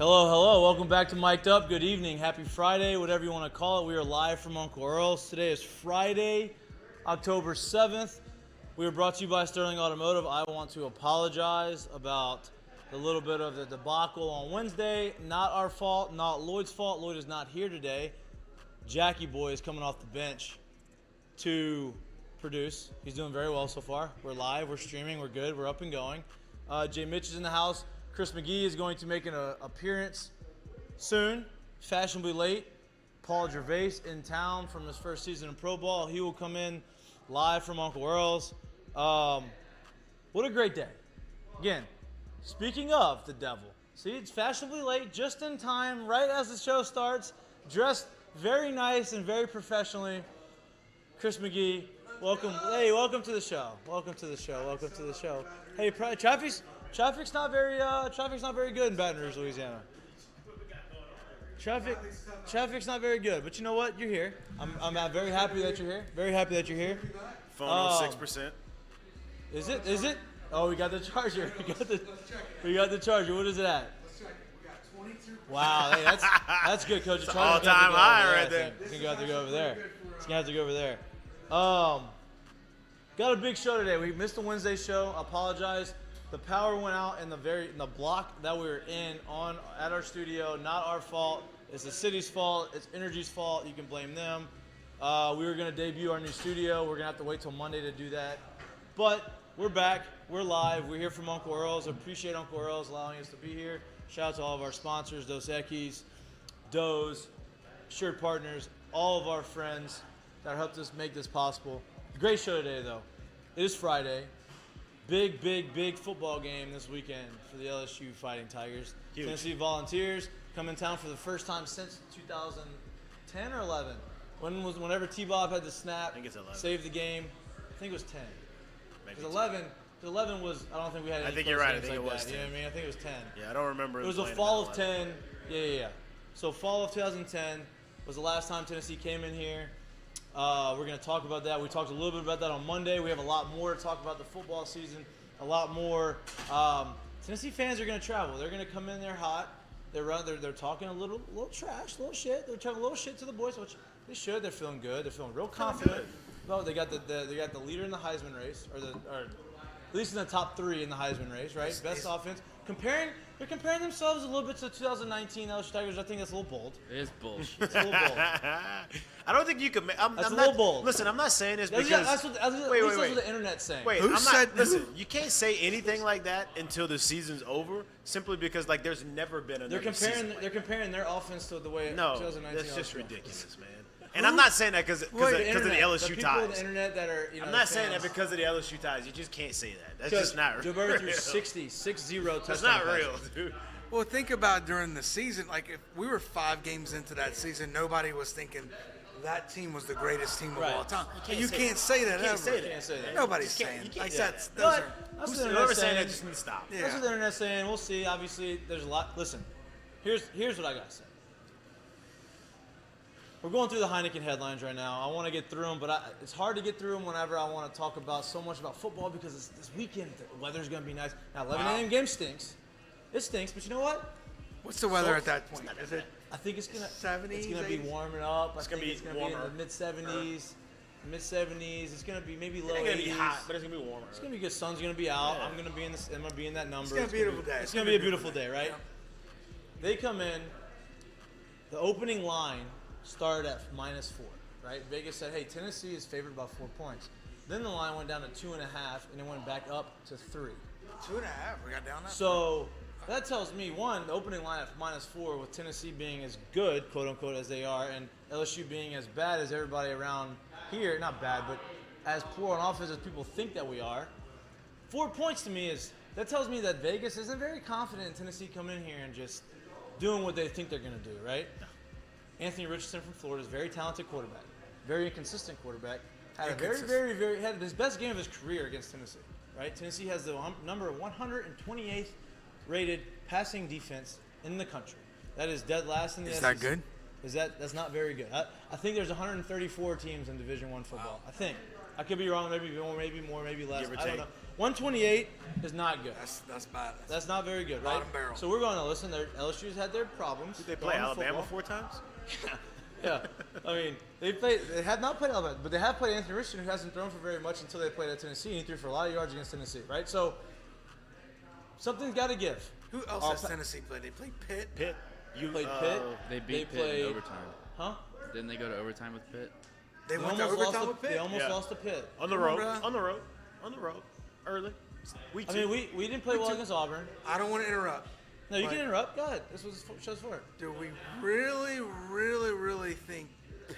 Hello, hello. Welcome back to Mik'd Up. Good evening. Happy Friday, whatever you want to call it. We are live from Uncle Earls. Today is Friday, October 7th. We are brought to you by Sterling Automotive. I want to apologize about the little bit of the debacle on Wednesday. Not our fault, not Lloyd's fault. Lloyd is not here today. Jackie Boy is coming off the bench to produce. He's doing very well so far. We're live, we're streaming, we're good, we're up and going. Mitch is in the house. Chris McGee is going to make an appearance soon, fashionably late. Paul Gervais in town from his first season in pro ball. He will come in live from Uncle Earls. What a great day. Again, speaking of the devil, see, it's fashionably late, just in time, right as the show starts, dressed very nice and very professionally. Chris McGee, welcome. Hey, welcome to the show. Welcome to the show. Welcome to the show. Hey, traffic's not very good in Baton Rouge, Louisiana. Traffic's not very good, but you know what? You're here. I'm very happy that you're here. Very happy that you're here. Phone on 6%. Is it? Oh, we got the charger. We got the charger. What is it at? Let's check it. We got 22. Wow, hey, that's good, Coach. It's all-time high right there. He's gonna have to go over there. He's gonna have to go over there. Got a big show today. We missed the Wednesday show. Apologize. The power went out in the block that we were in at our studio. Not our fault. It's the city's fault. It's Energy's fault. You can blame them. We were gonna debut our new studio. We're gonna have to wait till Monday to do that. But we're back. We're live. We're here from Uncle Earls. Appreciate Uncle Earls allowing us to be here. Shout out to all of our sponsors, Dos Equis, Doe's, Shirt Partners, all of our friends that helped us make this possible. Great show today, though. It is Friday. Big football game this weekend for the LSU Fighting Tigers. Huge. Tennessee Volunteers come in town for the first time since 2010 or 11. Whenever T-Bob had the snap, I think it's 11. saved the game. I think it was 10. Maybe Because 11 was, I don't think we had any I think close you're right. I games think like it was that. 10. You know what I mean? I think it was 10. Yeah, I don't remember. It was the fall of 10. Yeah. So fall of 2010 was the last time Tennessee came in here. We're going to talk about that. We talked a little bit about that on Monday. We have a lot more to talk about the football season. A lot more. Tennessee fans are going to travel. They're going to come in there hot. They're talking a little trash, little shit. They're talking a little shit to the boys, which they should. They're feeling good. They're feeling real confident. Well, they got the leader in the Heisman race, or at least in the top 3 in the Heisman race, right? Best offense. They're comparing themselves a little bit to the 2019 LSU Tigers. I think that's a little bold. It is bullshit. It's a little bold. I don't think you could. That's a little bold. Listen, I'm not saying this That's because. that's what the internet's saying. Wait, Who said who? Listen, you can't say anything like that until the season's over, simply because there's never been another season. They're comparing their offense to the way No, 2019 that's just LSU ridiculous, man. And I'm not saying that because of the LSU people on the ties. internet that are, I'm not saying that because of the LSU ties. You just can't say that. That's just not real. Joe Burrow threw 60 touchdowns. That's not real, dude. Well, think about during the season. Like, if we were 5 games into that season, nobody was thinking that team was the greatest team of all time. You can't say that ever. say that. Nobody's You can't- saying. you can't Like, say that's that. those But are. that's what the Whoever's internet's saying that saying. just needs to stop. Yeah. That's what the internet's saying. We'll see. Obviously, there's a lot. Listen, here's what I got to say. We're going through the Heineken headlines right now. I want to get through them, but it's hard to get through them whenever I want to talk about so much about football because it's this weekend. The weather's going to be nice. Now, 11 a.m. game stinks. It stinks, but you know what? What's the weather at that point? Is it? I think it's gonna 70s, It's gonna be 80s? warming up. It's gonna be it's gonna warmer. be in the mid-70s. It's gonna be maybe low It's 80s. gonna be hot, but it's gonna be warmer. It's gonna be good. Sun's gonna be out. Yeah. I'm gonna be in that number. It's gonna be a beautiful day. It's gonna be a beautiful day, right? Yeah. They come in. The opening line started at -4, right? Vegas said, "Hey, Tennessee is favored by 4 points." Then the line went down to 2.5, and it went back up to 3. 2.5. We got down that. So that tells me, one, the opening line at -4 with Tennessee being as good, quote unquote, as they are, and LSU being as bad as everybody around here, not bad, but as poor on offense as people think that we are. 4 points to me that tells me that Vegas isn't very confident in Tennessee coming in here and just doing what they think they're going to do, right? Anthony Richardson from Florida is a very talented quarterback, very inconsistent quarterback. Had his best game of his career against Tennessee, right? Tennessee has the number 128th rated passing defense in the country. That is dead last in the Is SEC. that good? That's not very good. I think there's 134 teams in Division I football. I think. I could be wrong. Maybe more, maybe more, maybe less. Give or I don't take. know. 128 is not good. That's bad. That's not very good, right? Bottom barrel. So we're going to listen. LSU's had their problems. Did they play throwing the Alabama football. 4 times? Yeah, I mean they have not played Alabama, but they have played Anthony Richardson, who hasn't thrown for very much until they played at Tennessee. And he threw for a lot of yards against Tennessee, right? So something's got to give. Who else has Tennessee played? They played Pitt. Pitt. You Played Pitt. They beat Pitt played, in overtime. Huh? Didn't they go to overtime with Pitt? They They went to almost overtime lost. with Pitt. They almost Yeah. lost to Pitt. on the road. Bruh. On the road. On the road. Early. Week I 2. mean, we didn't play well against Auburn. I don't want to interrupt. No, you Like- can interrupt. Go ahead. This was show's for it. Do we really, really, really think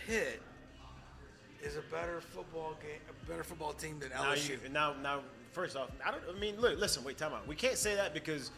Pitt is a better football team than LSU? Now, first off, look, listen, wait, time out. We can't say that because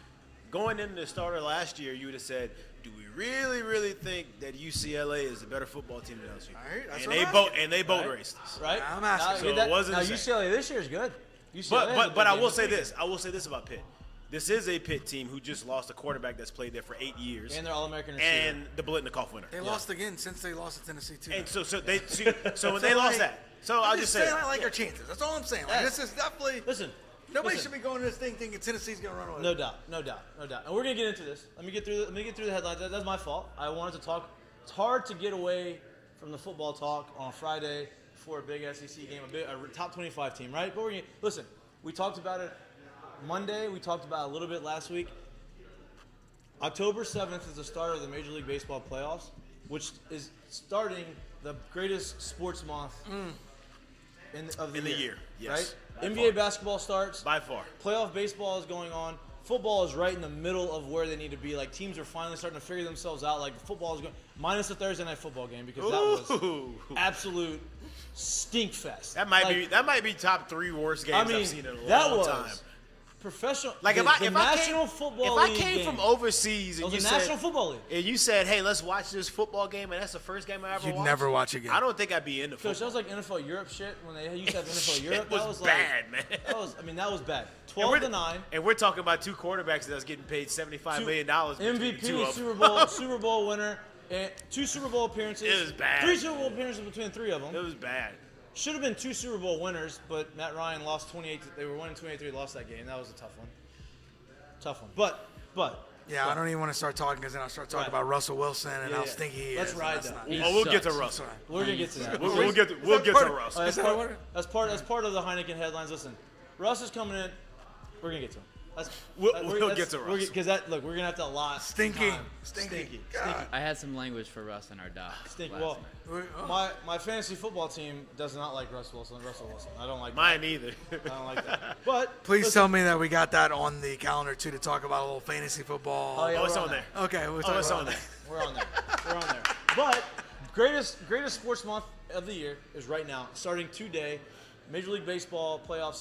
going into the starter last year, you would have said, do we really, really think that UCLA is a better football team than LSU? All right, that's and what they boat Right. raced us. Right? I'm asking. Now, So it wasn't now the same. UCLA this year is good. UCLA has a But good I game will this say week. this. I will say this about Pitt. This is a Pitt team who just lost a quarterback that's played there for 8 years. And they're All-American receiver. And the Blitnikoff winner. They lost again since they lost to Tennessee too. And so when they lost that. So I'll just say saying I like our chances. That's all I'm saying. Like, Yes. this is definitely Listen. nobody listen. should be going to this thing thinking Tennessee's going to run away. No doubt. And we're gonna get into this. Let me get through the headlines. That's my fault. I wanted to talk. It's hard to get away from the football talk on Friday before a big SEC game, a top 25 team, right? But we're gonna listen. We talked about it Monday. We talked about it a little bit last week. October 7th is the start of the Major League Baseball playoffs, which is starting the greatest sports month of the year. Yes, Right? by NBA far. basketball starts. By far. Playoff baseball is going on. Football is right in the middle of where they need to be. Like, teams are finally starting to figure themselves out. Like, football is going minus the Thursday night football game because that was Ooh. absolute stink fest. That might be top 3 worst games I mean, I've seen in a long that was time. professional. Like the, if I the if National I came, Football if I League came game. from overseas It and was you a said National Football League. and you said, hey, let's watch this football game, and that's the first game I ever You'd watched. never watch again. I don't think I'd be into Coach, that football. was like NFL Europe shit when they used to have NFL Europe. It was that was bad, like, man. That was bad. And 12-9. And we're talking about 2 quarterbacks that's getting paid $75 million between the 2 MVP, of them. Super Bowl winner, and 2 Super Bowl appearances. It was bad. 3 Super Bowl appearances between 3 of them. It was bad. Should have been 2 Super Bowl winners, but Matt Ryan lost 28. They were winning 28-3, lost that game. That was a tough one. But Yeah, I don't even want to start talking because then I'll start talking Right. about Russell Wilson and Yeah, how yeah. stinky he Let's is. ride That's that. not- He We'll get to sucks. Russell. we're gonna get to that. We'll get to Russell. As that part, what it- as part of the Heineken headlines, listen, Russ is coming in. We're gonna get to him. We'll get to Russ. Because we're gonna have to allot Stinky. time. Stinky. God. I had some language for Russ in our doc. Stinky. last Well, night. my fantasy football team does not like Russell Wilson. I don't like Mine either. that. I don't like that. But Please listen, tell me that we got that on the calendar too to talk about a little fantasy football. Oh, yeah, Oh, it's we're on there. Okay, we'll Oh, talk it's about on that. there. We're on there. But greatest sports month of the year is right now, starting today. Major League Baseball playoffs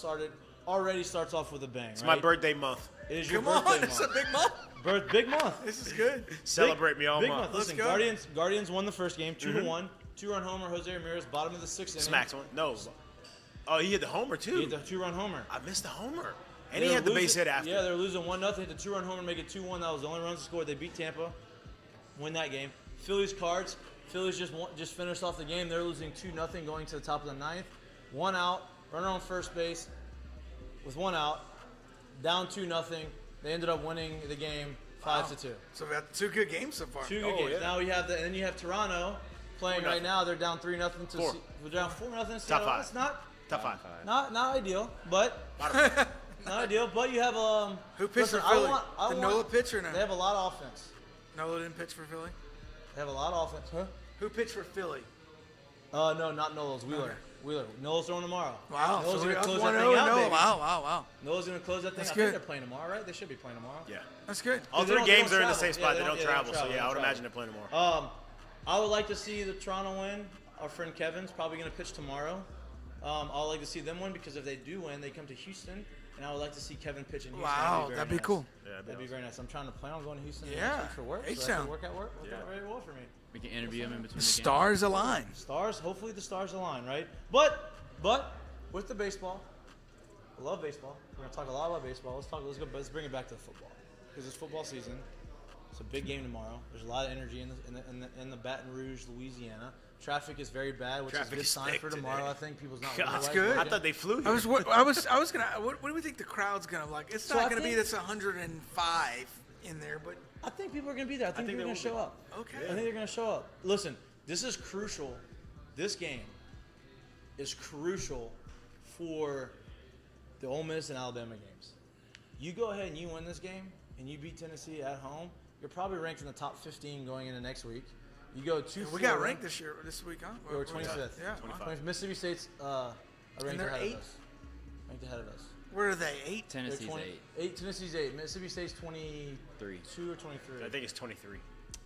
starts off with a bang. It's my birthday month. It is your Come birthday on, it's a month. big month. Big month. This is good. Celebrate me all Big month. Listen, Let's go. Guardians won the first game, 2-1. 2-run homer, Jose Ramirez, bottom of the 6th inning. Smacks one. No. Oh, he hit the homer too. He hit the 2-run homer. I missed the homer. And They he were had the base losing- hit after. Yeah, they were losing 1-0. Hit the 2-run homer, make it 2-1. That was the only runs scored. They beat Tampa, win that game. Phillies Cards. Phillies just finished off the game. They're losing 2-0 going to the top of the 9th. 1 out, runner on first base with 1 out, down 2-0. They ended up winning the game 5-2. So we got 2 good games so far. 2 good Oh, games. yeah. Now we have and then you have Toronto playing 4-0. right now. They're down 3-0 to. Four. We're down 4-0. Top 5. It's not Top 5. not ideal, but not ideal. But you have Who pitched listen, for Philly? I Did want- Nola pitch or no? They have a lot of offense. Nola didn't pitch for Philly? They have a lot of offense. Huh? Who pitched for Philly? No, not Nolan's. Wheeler. Nola's throwing tomorrow. Wow. Nola's So gonna we close up that 1-0 thing out, Nola. baby. Wow. Nola's gonna close that thing. That's I good. think they're playing tomorrow, right? They should be playing tomorrow. Yeah. That's good. All They 3 don't games are in the travel. same Yeah, spot. they They don't- don't yeah, they don't travel. So travel. yeah, I would They don't imagine they're playing tomorrow. I would like to see the Toronto win. Our friend Kevin's probably going to pitch tomorrow. I would like to see them win because if they do win, they come to Houston, and I would like to see Kevin pitch in Houston. Wow, very that'd be nice. cool. Yeah, That'd be very nice. I'm trying to plan on going to Houston Yeah. next week for work. So that H-Town. could work out very well for me. We can interview him in between The the games. stars align. Stars, hopefully the stars align, right? But with the baseball, I love baseball. We're gonna talk a lot about baseball. Let's bring it back to the football because it's football season. It's a big game tomorrow. There's a lot of energy in the Baton Rouge, Louisiana. Traffic is very bad, which Traffic is a good is sign thick for tomorrow. today. I think people's not. God, otherwise good. I working. thought they flew here. I was gonna. What do we think the crowd's gonna like? It's So not I gonna be think- this 105 in there, but I think people are going to be there. I think think they're they going to will show up. Okay. I think they're going to show up. Listen, this is crucial. This game is crucial for the Ole Miss and Alabama games. You go ahead and you win this game, and you beat Tennessee at home, you're probably ranked in the top 15 going into next week. You go to we got ranked this week, huh? We're 25th. Yeah. 25. Mississippi State's ranked they're ahead eight? of us. Ranked ahead of us. Where are they? 8? They're Tennessee's 8. Tennessee's 8. Mississippi State's 22 or 23. I think it's 23.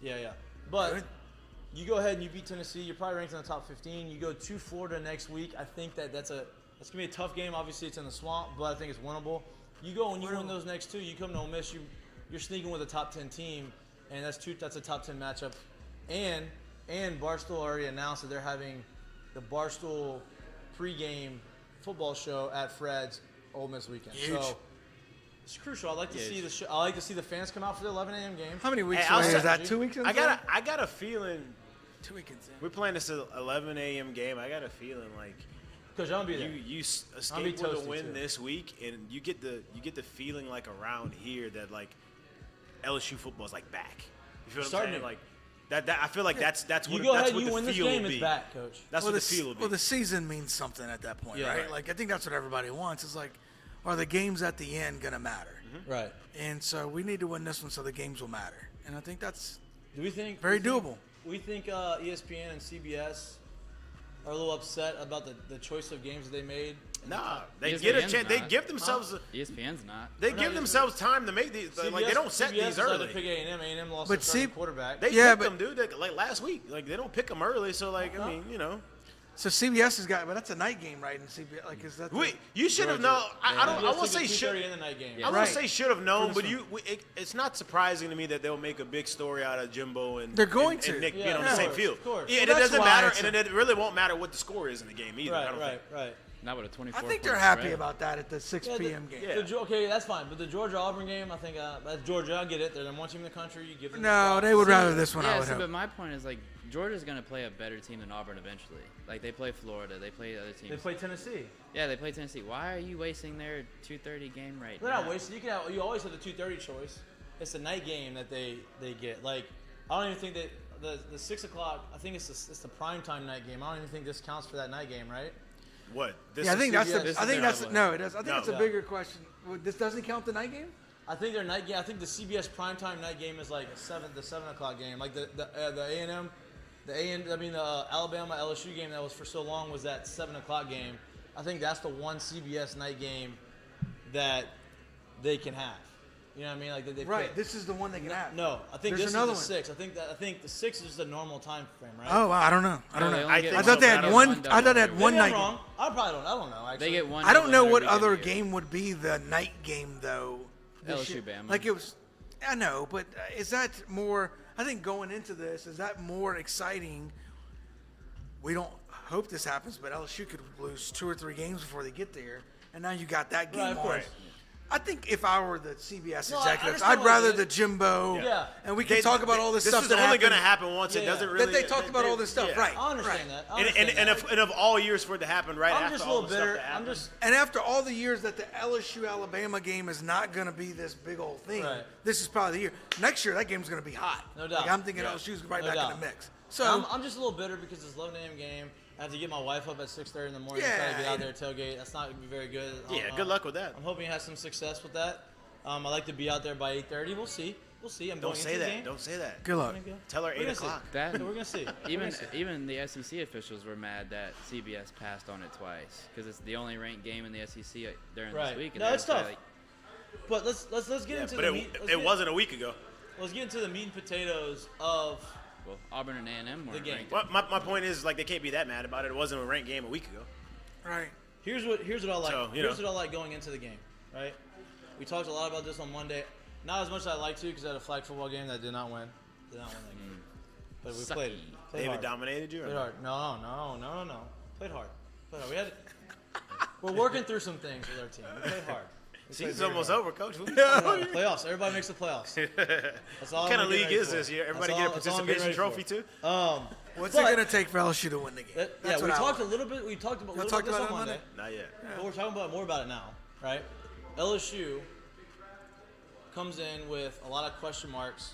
Yeah. But Good. you go ahead and you beat Tennessee. You're probably ranked in the top 15. You go to Florida next week. I think that's going to be a tough game. Obviously, it's in the swamp, but I think it's winnable. You go and you win those next two. You come to Ole Miss. You're sneaking with a top 10 team, and that's a top 10 matchup. And Barstool already announced that they're having the Barstool pregame football show at Fred's Ole Miss weekend. Huge. So it's crucial. I like to see the show. I like to see the fans come out for the 11 a.m. game. How many weeks Hey, I'll away say- is that? 2 weeks in? I got a feeling 2 weekends in. we're playing this at 11 a.m. game. I got a feeling like Coach, I'm gonna be there. you I'll be escape with a toasty, win too. this week, and you get the feeling like around here that like LSU football is like back. You feel what I'm Starting saying? to. Like that. I feel like that's You what go that's ahead what and you the win this feel game. will It's be. back, Coach. That's what the feel will be. Well, the season means something at that point, Yeah. right? Like I think that's what everybody wants. It's like, are the games at the end gonna matter? Right. And so we need to win this one so the games will matter. And I think that's Do we think Very we think- doable. We think ESPN and CBS are a little upset about the choice of games that they made. Nah, they ESPN's get a chance. They not. give themselves. ESPN's not. They We're give not themselves time to make these. Like they don't set CBS these decided early. to pick A&M. A&M lost But their starting see- quarterback. They Yeah, pick but- them, dude. Like last week. Like they don't pick them early. So like I mean, you know. so CBS has got, but that's a night game, right? In CBS, like is that? Wait, you should have Georgia. known. I don't. I CBS won't took say a 2:30 should. in the night game. I won't Right. say should have known, For but this it's not surprising to me that they'll make a big story out of Jimbo and They're going and, to. and Nick Yeah, being on of the same course, field. of course. Yeah, Well, and it that's doesn't why matter, it's and it really won't matter what the score is in the game either. I don't think. Right. Not with a 24. I think they're point happy spread. about that at the 6 p.m. game. Yeah. Okay, that's fine. But the Georgia-Auburn game, I think that's Georgia. I get it. They're the one team in the country. You give them the No, spot. they would rather this one. I Yeah, would see, hope. but my point is like Georgia's gonna play a better team than Auburn eventually. Like they play Florida, they play other teams. They play Tennessee. Yeah, they play Tennessee. Why are you wasting their 2:30 game right They're now? not wasted. You always have the 2:30 choice. It's the night game that they get. Like I don't even think that the 6 o'clock. I think it's the primetime night game. I don't even think this counts for that night game, right? What? This Yeah, I is think that's CBS. the. This I is think their that's outlet. no. It does. I think No. it's a Yeah. bigger question. This doesn't count the night game. I think their night game. I think the CBS primetime night game is like the 7 o'clock game. Like the A&M, the Alabama LSU game that was for so long was that 7 o'clock game. I think that's the one CBS night game that they can have. You know what I mean? Like they Right. pick. This is the one they can have. No, I think There's this another is the one. 6. I think the 6 is the normal time frame, right? Oh, I don't know. I don't No, they know. only I get think I thought they had They one. double I thought they had every one Maybe I'm night game. wrong. I don't know. Actually, They get one. I don't know every what weekend other a year. game would be the night game though. this LSU year. Bama. Like it was. I know, but is that more? I think going into this, is that more exciting? We don't hope this happens, but LSU could lose 2 or 3 games before they get there, and now you got that game Right, of on. course. I think if I were the CBS No, I executives, understand I'd what rather it is. the Jimbo, Yeah. and we can talk about all this stuff is that only going to happened, happen once. It Yeah. doesn't That really. that they talked about all this stuff, yeah. right? I understand right. that. I And understand that. of all years for it to happen right I'm after just a all little the stuff bitter. that happened. I'm just. And after all the years that the LSU Alabama game is not going to be this big old thing, Right. this is probably the year. Next year, that game's going to be hot. No doubt. Like, I'm thinking Yeah. LSU's right No back doubt. in the mix. So I'm just a little bitter because it's 11 a.m. game. I have to get my wife up at 6:30 in the morning Yeah, to try to get out and- there tailgate. That's not going to be very good. Yeah, good luck with that. I'm hoping he has some success with that. I like to be out there by 8:30. We'll see. I'm Don't going say into the that. game. Don't say that. good luck. Tell her We're 8 gonna see. o'clock. That We're gonna see. even the SEC officials were mad that CBS passed on it twice because it's the only ranked game in the SEC during Right. this week. And No, they it's would say, tough. like, But let's get Yeah, into but the meat. it wasn't a week ago. Let's get into the meat and potatoes of well, Auburn and A&M weren't game. ranked. Well, my point is like they can't be that mad about it. It wasn't a ranked game a week ago. Right. Here's what I like. So, you Here's know. what I like going into the game. Right. We talked a lot about this on Monday. Not as much as I'd like to because I had a flag football game that did not win. Did not win that game. But we Sucky. played David hard. dominated you. Or Played not? hard. No. Played hard. We had. We're working through some things with our team. We played hard. We played Season's very almost hard. over, Coach. Playoffs. Everybody makes the playoffs. That's all. What kind I'm of getting league ready is for. this year? Everybody That's get a all I'm getting participation ready trophy for. too? What's it going to take for LSU to win the game? Yeah, we talked a little bit. We talked about, this on Monday. Not yet. But we're talking about more about it now, right? LSU comes in with a lot of question marks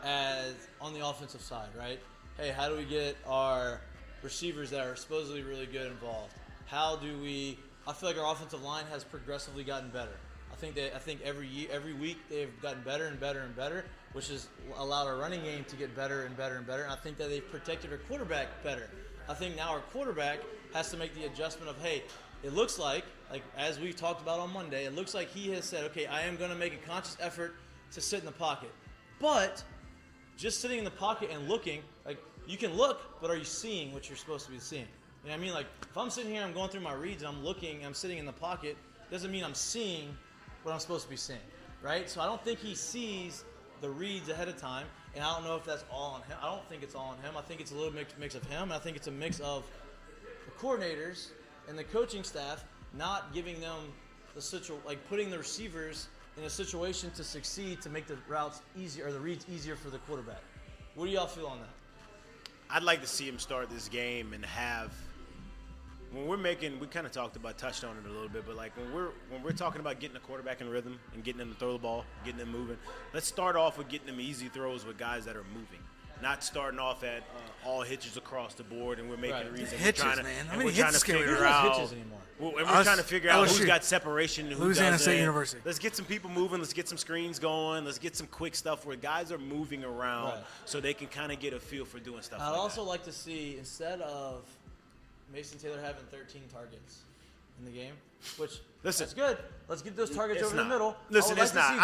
as on the offensive side, right? Hey, how do we get our receivers that are supposedly really good involved? How do we? I feel like our offensive line has progressively gotten better. I think every week they've gotten better and better and better, which has allowed our running game to get better and better and better. And I think that they've protected our quarterback better. I think now our quarterback has to make the adjustment of, hey, it looks like as we talked about on Monday, it looks like he has said, okay, I am going to make a conscious effort to sit in the pocket. But just sitting in the pocket and looking, like you can look, but are you seeing what you're supposed to be seeing? You know what I mean? Like if I'm sitting here, I'm going through my reads, and I'm looking, I'm sitting in the pocket, doesn't mean I'm seeing what I'm supposed to be seeing, right? So I don't think he sees the reads ahead of time, and I don't know if that's all on him. I don't think it's all on him. I think it's a little mix of him. I think it's a mix of the coordinators and the coaching staff not giving them putting the receivers in a situation to succeed to make the routes easier or the reads easier for the quarterback. What do y'all feel on that? I'd like to see him start this game and have. When we kind of touched on it a little bit, but like when we're talking about getting the quarterback in rhythm and getting them to throw the ball, getting them moving, let's start off with getting them easy throws with guys that are moving, not starting off at all hitches across the board, and we're making reads. Hitches, man. How many hitches can we Hitches anymore? And we're trying to figure out who's got separation and who Louisiana doesn't. State University. Let's get some people moving. Let's get some screens going. Let's get some quick stuff where guys are moving around so they can kind of get a feel for doing stuff. I'd also like to see, instead of Mason Taylor having 13 targets in the game, which that's good. Let's get those targets over the middle. Listen, it's not.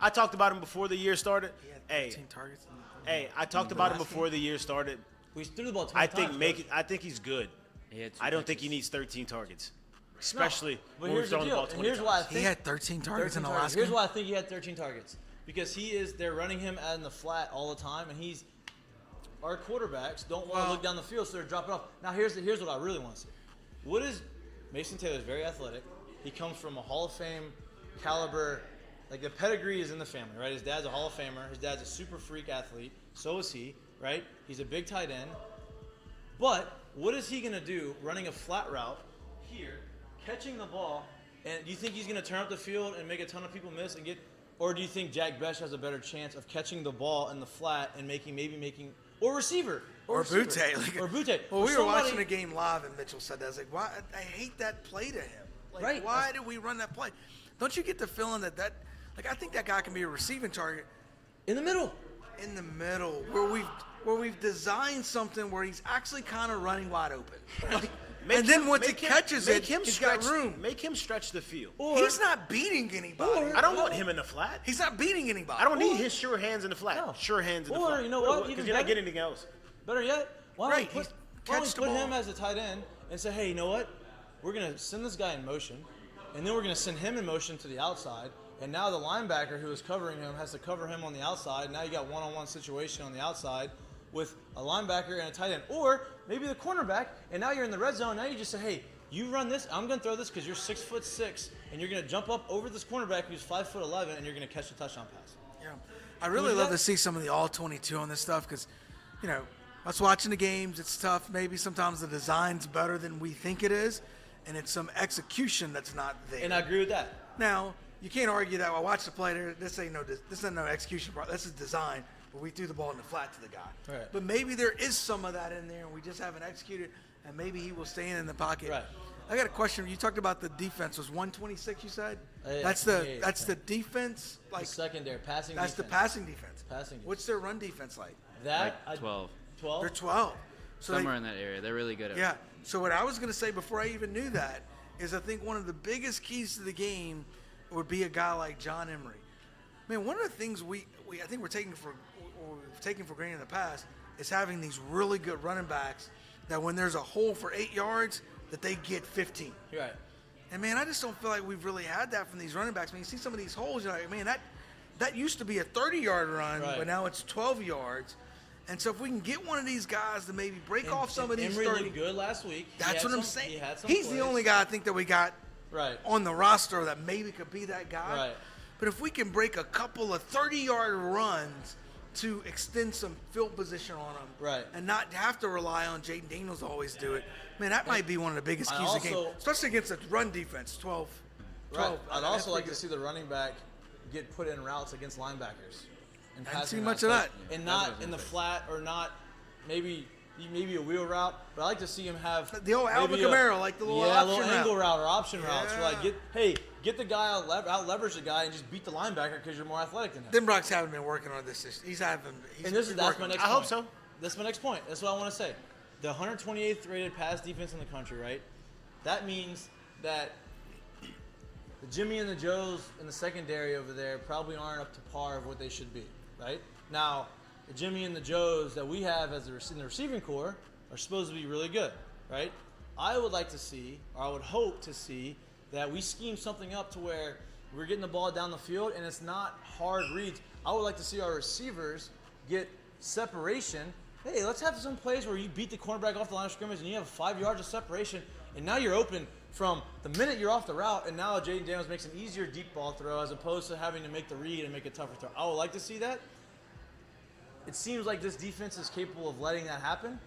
I talked about him before the year started. He had 13 targets. I talked about him before the year started. We threw the ball 20 times. I think he's good. I don't think he needs 13 targets, especially when we're throwing the ball 20 times. He had 13 targets in the last game. Here's why I think he had 13 targets. Because they're running him out in the flat all the time, and our quarterbacks don't want to look down the field, so they're dropping off. Now, here's what I really want to see. Mason Taylor's very athletic. He comes from a Hall of Fame caliber. Like, the pedigree is in the family, right? His dad's a Hall of Famer. His dad's a super freak athlete. So is he, right? He's a big tight end. But what is he going to do running a flat route here, catching the ball, and do you think he's going to turn up the field and make a ton of people miss and get – or do you think Jack Besh has a better chance of catching the ball in the flat and making – or receiver. Or Butte. Or Butte. Well, we were watching the game live, and Mitchell said that. I was like, why? I hate that play to him. Like, why did we run that play? Don't you get the feeling that I think that guy can be a receiving target. In the middle. In the middle, where we've designed something where he's actually kind of running wide open. Like, and then once he catches it, he's got room. Make him stretch the field. He's not beating anybody. I don't want him in the flat. He's not beating anybody. I don't need his sure hands in the flat. No. Sure hands in the flat. Or, you know what? Because you're not getting anything else. Better yet, why don't we put him as a tight end and say, hey, you know what? We're going to send this guy in motion, and then we're going to send him in motion to the outside. And now the linebacker who is covering him has to cover him on the outside. Now you got one-on-one situation on the outside with a linebacker and a tight end. Or maybe the cornerback, and now you're in the red zone. Now you just say, hey, you run this. I'm going to throw this because you're 6'6", and you're going to jump up over this cornerback who's 5'11", and you're going to catch a touchdown pass. Yeah, I really love to see some of the all-22 on this stuff because, us watching the games, it's tough. Maybe sometimes the design's better than we think it is, and it's some execution that's not there. And I agree with that. Now, you can't argue that. I watched the play there. This ain't no execution part. This is design. But we threw the ball in the flat to the guy. Right. But maybe there is some of that in there, and we just haven't executed. And maybe he will stay in the pocket. Right. I got a question. You talked about the defense. Was 126? You said that's the defense. Like the secondary passing. That's defense. the passing defense. Passing defense. What's their run defense like? 12. 12. They're 12. So Somewhere in that area. They're really good at it. Yeah. So what I was going to say before I even knew that is I think one of the biggest keys to the game would be a guy like John Emery. Man, one of the things I think we've taken for granted in the past is having these really good running backs that when there's a hole for 8 yards, that they get 15. Right. And, man, I just don't feel like we've really had that from these running backs. I mean, you see some of these holes, you're like, man, that used to be a 30-yard run, but now it's 12 yards. And so if we can get one of these guys to maybe break off some of these Emery 30. looked good last week. That's what I'm saying. He's the only guy I think that we got on the roster that maybe could be that guy. Right. But if we can break a couple of 30-yard runs to extend some field position on them, Right. and not have to rely on Jaden Daniels to always do it. Man, that might be one of the biggest keys of the game, especially against a run defense. 12. Right. I'd also like to see the running back get put in routes against linebackers. And I didn't see passing much routes, of like, that. and not in the flat or not maybe a wheel route, but I like to see him have The old Alvin maybe Kamara, like the little a option little angle route. route or option routes. Where like Yeah. get the guy out leverage the guy and just beat the linebacker because you're more athletic than him. Them Broncos haven't been working on this. He's And that's my next point. I hope so. That's my next point. That's what I want to say. The 128th rated pass defense in the country, right? That means that the Jimmy and the Joes in the secondary over there probably aren't up to par of what they should be, right? Now, the Jimmy and the Joes that we have in the receiving core are supposed to be really good, right? I would like to see, or I would hope to see, that we scheme something up to where we're getting the ball down the field and it's not hard reads. I would like to see our receivers get separation. Hey, let's have some plays where you beat the cornerback off the line of scrimmage and you have 5 yards of separation, and now you're open from the minute you're off the route, and now Jaden Daniels makes an easier deep ball throw as opposed to having to make the read and make a tougher throw. I would like to see that. It seems like this defense is capable of letting that happen.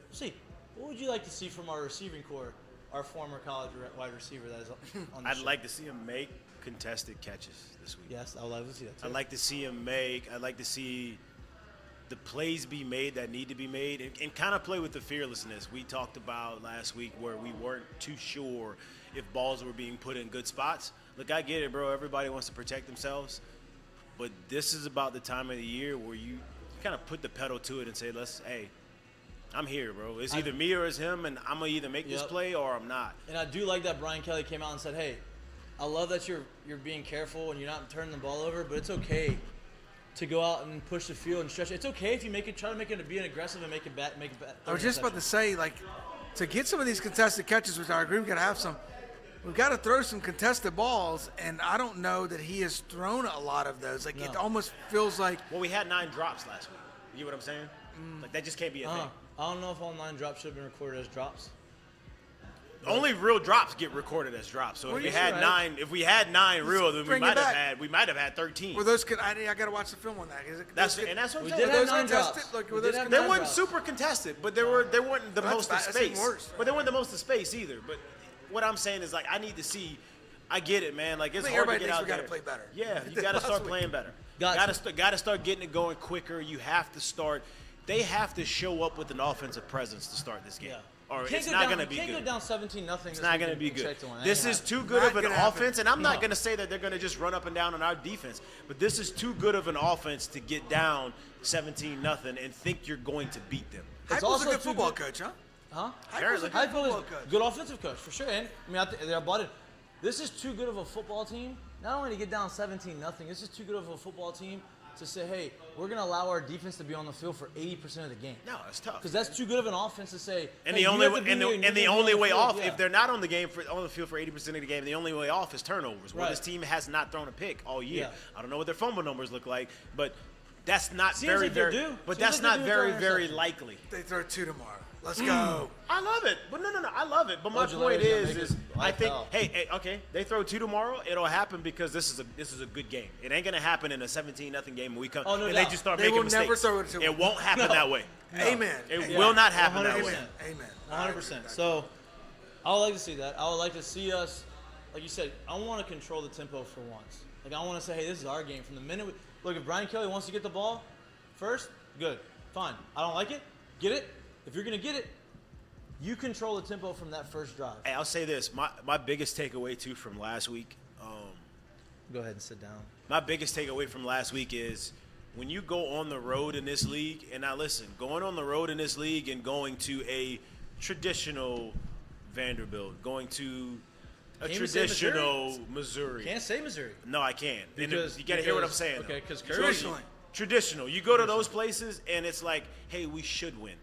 We'll see. What would you like to see from our receiving core, our former college wide receiver that is on the I'd show? like to see him make contested catches this week. Yes, I would like to see that too. I'd like to see the plays be made that need to be made, and kind of play with the fearlessness we talked about last week, where we weren't too sure if balls were being put in good spots. Look, I get it, bro. Everybody wants to protect themselves, but this is about the time of the year where you kind of put the pedal to it and say, hey, I'm here, bro. It's either me or it's him, and I'm going to either make this play or I'm not. And I do like that Brian Kelly came out and said, hey, I love that you're being careful and you're not turning the ball over, but it's okay to go out and push the field and stretch it. It's okay if you try to make it be an aggressive and make it bad. I was just about to say, like, to get some of these contested catches, which I agree we've got to have some, we've got to throw some contested balls, and I don't know that he has thrown a lot of those. Like, it almost feels like – Well, we had 9 drops last week. You get what I'm saying? Like, that just can't be a thing. I don't know if all 9 drops should have been recorded as drops. Only real drops get recorded as drops. So if we had 9 real, then we might have had 13. were those – I got to watch the film on that. That's what I'm We saying. did have 9 drops. They weren't super contested, but they weren't the most of that's even space. worse. But they weren't the most of space either. But what I'm saying is, like, I need to see. I get it, man. Like, it's I think hard to everybody get thinks out we there. gotta play better. Yeah, you got to start playing better. Got to start getting it going quicker. You have to start. They have to show up with an offensive presence to start this game. Yeah. Or it's not going to be good. Can't go down 17-0. It's not going to be good. This is too good of an offense, and I'm not going to say that they're going to just run up and down on our defense, but this is too good of an offense to get down 17-0 and think you're going to beat them. Heupel's a good football coach, huh? Huh? Heupel's a good Heupel football is coach. good offensive coach for sure. And I mean, they're bought in. This is too good of a football team. Not only to get down 17-0, this is too good of a football team to say, hey, we're going to allow our defense to be on the field for 80% of the game. No, it's tough. Because that's too good of an offense to say. And hey, the only way off, yeah. if they're not on the field for 80% of the game, the only way off is turnovers. Well, this team has not thrown a pick all year. Yeah. I don't know what their fumble numbers look like, but that's not Seems like they're due. But Seems that's like not they're due very for likely. They throw 2 tomorrow. Let's go. I love it, but no, I love it. But my Ojulari's point gonna make is his I life think, hell. hey, okay, they throw 2 tomorrow. It'll happen because this is a good game. It ain't gonna happen in a 17-0 game when we come Oh, no and doubt. they just start They making will mistakes. never throw it to It won't happen that way. Amen. It Amen. will not happen that 100%. way. Amen. 100%. So I would like to see that. I would like to see us, like you said, I want to control the tempo for once. Like, I want to say, hey, this is our game. From the minute look, if Brian Kelly wants to get the ball first, good. Fine. I don't like it. Get it. If you're going to get it, you control the tempo from that first drive. Hey, I'll say this. My biggest takeaway, too, from last week, Go ahead and sit down. my biggest takeaway from last week is when you go on the road in this league, and now listen, going on the road in this league and going to a traditional Vanderbilt, going to a Can't even say traditional Missouri. Can't say Missouri. No, I can't. And Because- you got to hear what I'm because- saying. okay, though. 'cause Traditionally. Traditional. You go to those places, and it's like, hey, we should win.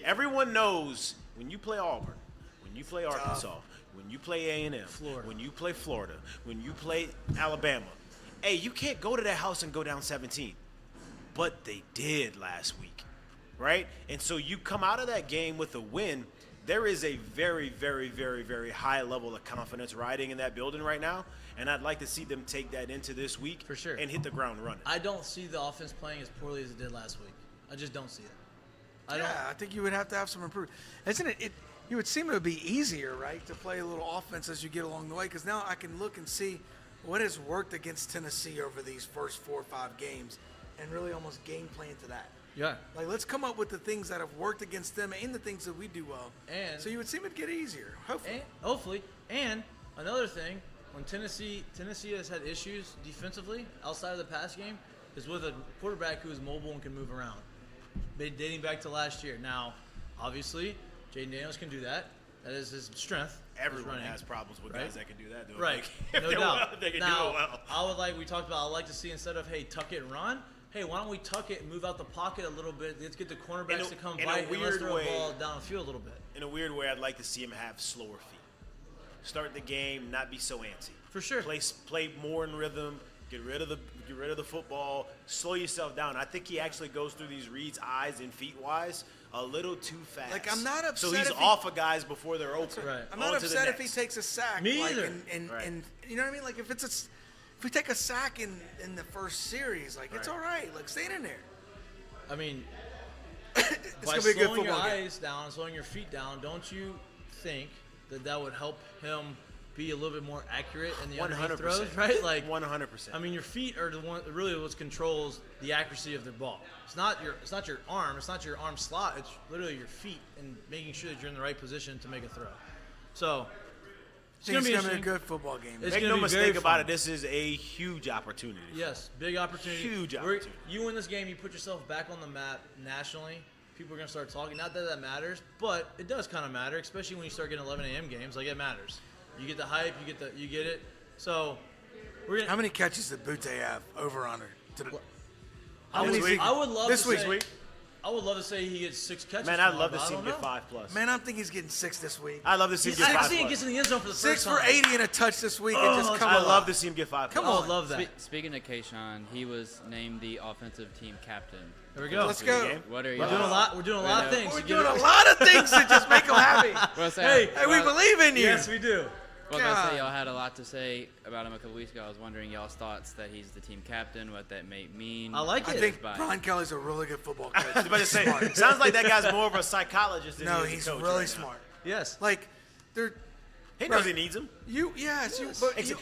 Everyone knows when you play Auburn, when you play Arkansas, when you play A&M, Florida. when you play Florida, when you play Alabama, hey, you can't go to that house and go down 17. But they did last week, right? And so you come out of that game with a win. there is a very, very, very, very high level of confidence riding in that building right now, and I'd like to see them take that into this week For sure. and hit the ground running. I don't see the offense playing as poorly as it did last week. I just don't see it. I think you would have to have some improvement. Isn't it? You would seem it would be easier, right, to play a little offense as you get along the way, because now I can look and see what has worked against Tennessee over these first 4 or 5 games and really almost game plan to that. Yeah. Like, let's come up with the things that have worked against them and the things that we do well. And so you would seem it get easier, hopefully. Hopefully. And another thing, when Tennessee has had issues defensively outside of the pass game, is with a quarterback who is mobile and can move around. Dating back to last year. Now, obviously, Jaden Daniels can do that. That is his strength. Everyone has problems with guys that can do that, though. Right. If No they're doubt. well, they can now, do it well. I would like to see, instead of, hey, tuck it and run, hey, why don't we tuck it and move out the pocket a little bit? Let's get the cornerbacks to come bite and let's throw the ball downfield a little bit. In a weird way, I'd like to see him have slower feet. Start the game, not be so antsy. For sure. Play more in rhythm. Get rid of the football. Slow yourself down. I think he actually goes through these reads, eyes and feet wise, a little too fast. Like, I'm not upset So he's if off of guys before they're open. Right. I'm not upset if he takes a sack. Me like, either. And you know what I mean? Like, if we take a sack in the first series, like, it's all right. Like, stay in there. I mean, It's by going to be a good slowing your football game. eyes down, slowing your feet down, don't you think that would help him be a little bit more accurate in the underneath throws, right? Like 100%. I mean, your feet are the one really what controls the accuracy of the ball. It's not your arm. It's not your arm slot. It's literally your feet and making sure that you're in the right position to make a throw. So It's going to be a good football game. It's Make gonna no be mistake very about fun. it. This is a huge opportunity. Yes, big opportunity. Huge opportunity. You win this game, you put yourself back on the map nationally. People are going to start talking. Not that matters, but it does kind of matter, especially when you start getting 11 a.m. games. Like, it matters. You get the hype. You get it. So we're gonna. How many catches did Butte have over under? I would love this to week. say. I would love to say he gets 6 catches. Man, I'd tomorrow, love to but I see him don't get know. 5+. Man, I think he's getting 6 this week. I'd love to see him get 5+. I see he gets in the end zone for the 6 first time. for 80 and a touch this week. And just come I'd on. love to see him get 5+. Come I would on. love that. Speaking of Kayshawn, he was named the offensive team captain. There we go. Let's go. What are you We're doing a lot. We're doing a lot of things. We're to doing get a lot of things to just make him happy. Hey, Hey, we believe in you. Yes, we do. Well, I God. say y'all had a lot to say about him a couple weeks ago. I was wondering y'all's thoughts that he's the team captain, what that may mean. I like I it. think Bye. Brian Kelly's a really good football coach. I was about to say, sounds like that guy's more of a psychologist than No, he is he's a coach really right now. smart. Yes. Like, they're He knows he needs him. yes.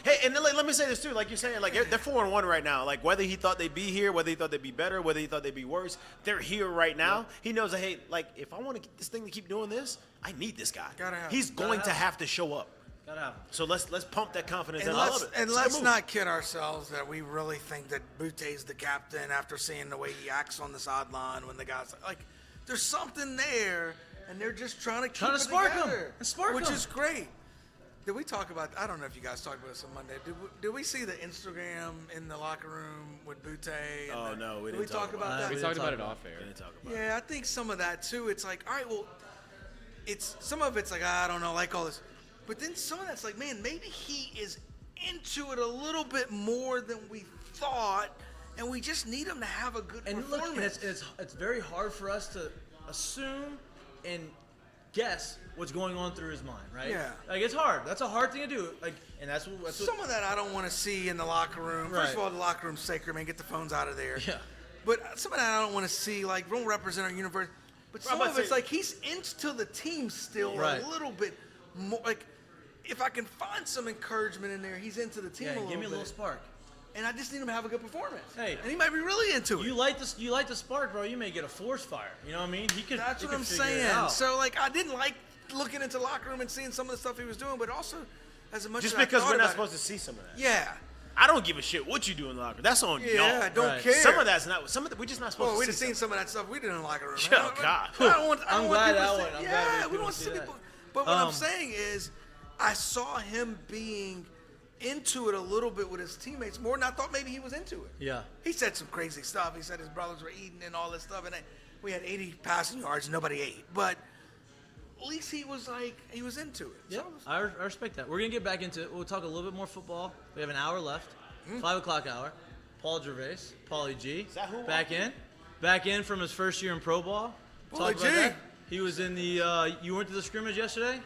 Hey, and let me say this too. Like you're saying, like they're 4-1 right now. Like whether he thought they'd be here, whether he thought they'd be better, whether he thought they'd be worse, they're here right now. Yeah. He knows that, hey, like if I want to get this thing to keep doing this, I need this guy. He's going to have to show up. Gotta have him. So let's pump that confidence. And I love it. let's not kid ourselves that we really think that Butte's the captain after seeing the way he acts on the sideline when the guys like. There's something there, and they're just trying to keep it spark him. together, Spark which him. is great. Did we talk about? I don't know if you guys talked about this on Monday. Did we see the Instagram in the locker room with Butte? Oh, no, we did didn't we talk talk about about that. that? We talked about it off air. We didn't talk about it. Yeah, I think some of that too. It's like, all right, well, it's some of it's like I don't know, like all this, but then some of that's like, man, maybe he is into it a little bit more than we thought, and we just need him to have a good And look, performance. it's very hard for us to assume and guess what's going on through his mind, right? Yeah. Like it's hard. That's a hard thing to do. Like, and that's what Some of that I don't want to see in the locker room. Right. First of all, the locker room's sacred, man. Get the phones out of there. Yeah. But some of that I don't want to see. Like, don't represent our universe. But some about of to it's say- like he's into the team still Right. a little bit more. Like, if I can find some encouragement in there, he's into the team yeah, a little give me a bit. little spark. And I just need him to have a good performance. Hey. And he might be really into it. You light the spark, bro. You may get a forest fire. You know what I mean? He could. That's he what could I'm figure it saying. out. So, like, I didn't like looking into the locker room and seeing some of the stuff he was doing, but also as much Just as I because thought we're not about supposed to see some of that. it, yeah. I don't give a shit what you do in the locker room. That's on Yeah, y'all. I don't Right. care. Some of that's not. We're just not supposed Well, to we'd see. have seen some of that stuff we did in the locker room. Oh, God. I don't want I'm people glad to that say- one. I'm glad yeah, we we don't couldn't want to see see that. people. But what I'm saying is, I saw him being into it a little bit with his teammates more than I thought maybe he was into it. Yeah. He said some crazy stuff. He said his brothers were eating and all this stuff, and we had 80 passing yards, nobody ate. But at least he was into it. Yeah, So, I respect that. We're gonna get back into it. We'll talk a little bit more football. We have an hour left. 5 o'clock hour. Paul Gervais, Paulie G, that who back in from his first year in pro ball. Paulie Talk about G. that. He was in the. You went to the scrimmage yesterday?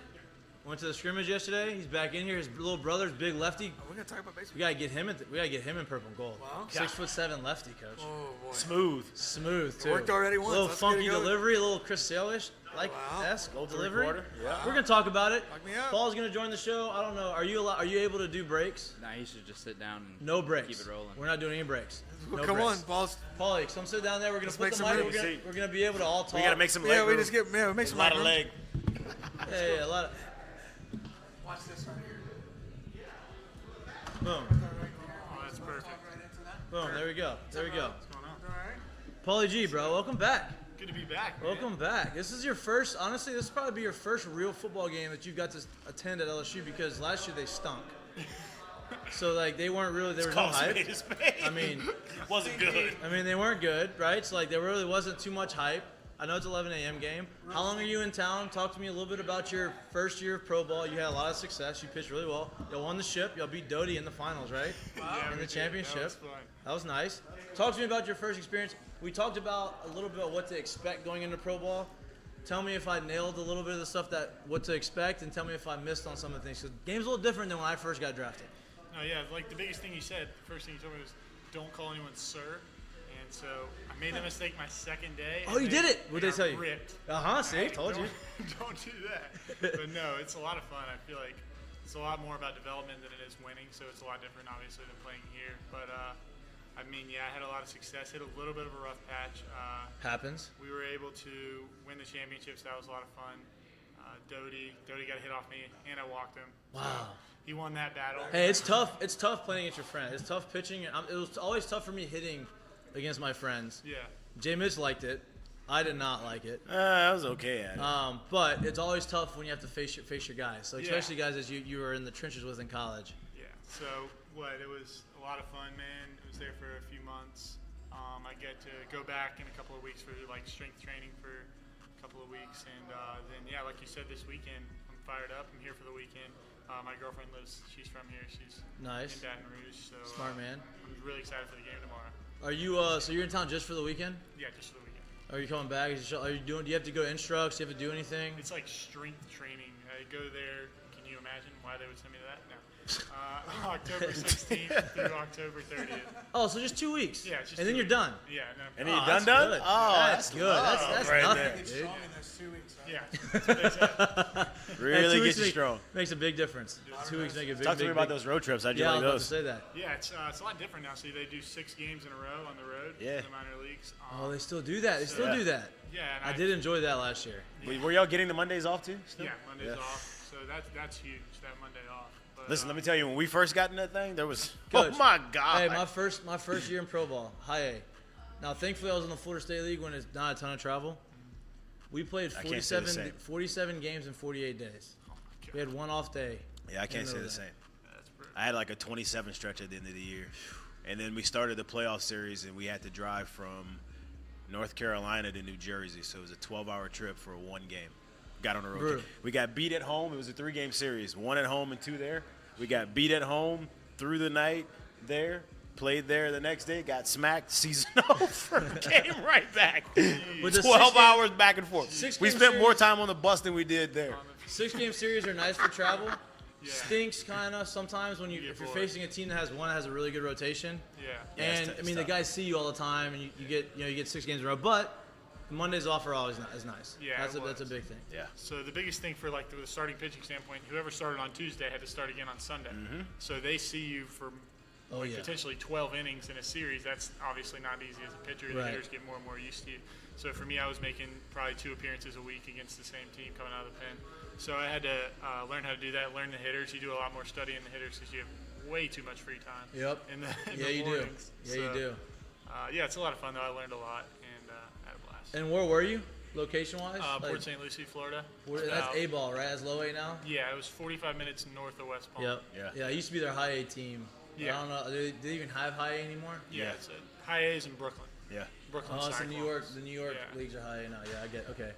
Went to the scrimmage yesterday. He's back in here. His little brother's big lefty. We're gonna talk about baseball. We gotta get him. We gotta get him in purple and gold. Wow. 6'7" lefty, coach. Oh boy. Smooth Too. Worked already once. A little Let's funky get it going. delivery, a little Chris Sale-ish Wow. esque Low delivery. three-quarter. Yeah. We're gonna talk about it. Lock me up. Paul's gonna join the show. I don't know. Are you able to do breaks? Nah, he should just sit down and No breaks. keep it rolling. We're not doing any breaks. Well, No come breaks. on, balls. Paulie, come sit down there. We're gonna Let's put make the some mic. room. We're gonna be able to all talk. We got to make some leg Yeah, we room. just get we make A some lot of room. leg. Yeah, a lot of. Watch this right here. Boom, Oh, that's perfect. boom. There we go. There we go. What's going on? All right. Paulie G, bro, welcome back. Good to be back, man. Welcome back. This is your first. Honestly, this will probably be your first real football game that you got to attend at LSU because last year they stunk. So like they weren't really. There was no hype. I mean, wasn't good. they weren't good, right? So like there really wasn't too much hype. I know it's 11 a.m. game. How long are you in town? Talk to me a little bit about your first year of pro ball. You had a lot of success. You pitched really well. Y'all won the ship. Y'all beat Doty in the finals, right? Yeah, In we the did. championship. That was fun. That was nice. Talk to me about your first experience. We talked about a little bit of what to expect going into pro ball. Tell me if I nailed a little bit of the stuff what to expect, and tell me if I missed on some of the things. Because the game's a little different than when I first got drafted. No, yeah, like the biggest thing you said, the first thing you told me was don't call anyone sir. And so I made the mistake my second day. Oh, you did it? What'd they tell you? Ripped. See, Right? told you. Don't do that. But no, it's a lot of fun. I feel like it's a lot more about development than it is winning. So it's a lot different, obviously, than playing here. But I mean, yeah, I had a lot of success. Hit a little bit of a rough patch. Happens. We were able to win the championships. That was a lot of fun. Doty got a hit off me, and I walked him. Wow. He won that battle. Hey, it's tough. It's tough playing against your friend. It's tough pitching. It was always tough for me hitting against my friends. Yeah. Jay Mitch liked it. I did not like it. I was okay at it. But it's always tough when you have to face your guys. So Yeah. especially guys as you were in the trenches with in college. Yeah. So it was a lot of fun, man. I was there for a few months. I get to go back in a couple of weeks for like strength training for a couple of weeks, and then yeah, like you said, this weekend I'm fired up. I'm here for the weekend. My girlfriend she's from here. She's Nice. in Baton Rouge. So Smart man. I'm really excited for the game tomorrow. Are you so you're in town just for the weekend? Yeah, just for the weekend. Are you coming back? Are you doing? Do you have to go instructs? Do you have to do anything? It's like strength training. I go there. Can you imagine why they would send me to that? No. October 16th through October 30th. Oh, so just 2 weeks. Yeah, it's just and then 2 you're weeks. done. Yeah. No, And Oh, then you that's done? good. Oh, That's good. That's right nothing, there. Get dude. strong in those 2 weeks. Right? yeah, that's what they said. Really 2 weeks gets you strong. Makes a big difference. 2 weeks make a big. Talk to me big, about big- those road trips. How'd you Yeah, I like was about to those? say that. Yeah, it's a lot different now. See, they do 6 games in a row on the road Yeah. in the minor leagues. Oh, they still do that. They still Yeah. do that. Yeah, and I did enjoy that last year. Were y'all getting the Mondays off too? Still? Yeah, Monday's Yeah. off, so that's huge. That Monday off. But, Listen, let me tell you, when we first got in that thing, there was Coach, oh my god. Hey, my first year in pro ball, high A. Now, thankfully, I was in the Florida State League when it's not a ton of travel. We played I can't say the 47 games in 48 days. We had one off day. Yeah, I can't say the that. same. that's pretty. I had like a 27 stretch at the end of the year, and then we started the playoff series, and we had to drive from North Carolina to New Jersey, so it was a 12-hour trip for one game. Got on the road. Brutal. We got beat at home. It was a 3-game series, 1 at home and 2 there. We got beat at home through the night there. Played there the next day, got smacked, season over, came right back. With the 12 6-game hours back and forth. We 6-game spent more series- time on the bus than we did there. 6-game series are nice for travel. Yeah. Stinks kind of sometimes when get if you're bored. facing a team that has a really good rotation. Yeah. Yeah, it's And tough- I mean, it's the guys see you all the time, and you get 6 games in a row. But the Mondays off are always is nice. Yeah, that's it that's a was. big thing. Yeah. So the biggest thing for like the starting pitching standpoint, whoever started on Tuesday had to start again on Sunday. So they see you for Oh yeah. potentially 12 innings in a series. That's obviously not easy as a pitcher. The Right. hitters get more and more used to you. So for me, I was making probably 2 appearances a week against the same team coming out of the pen. So I had to learn how to do that, learn the hitters. You do a lot more studying the hitters because you have way too much free time. Yep. In Yeah, the you do. mornings. Yeah, So, you do. Yeah, it's a lot of fun though. I learned a lot and had a blast. And where were you, location-wise? Port St. Lucie, Florida. That's About- A-ball, right? That's low A now. Yeah, it was 45 minutes north of West Palm. Yep. Yeah. I used to be their high A team. Yeah. I don't know. Do they even have high A anymore? Yeah, Yeah. it's high A's in Brooklyn. Yeah. Brooklyn Oh, it's the Cyclones. New York. The New York Yeah. leagues are high A now. Yeah, I get. Okay.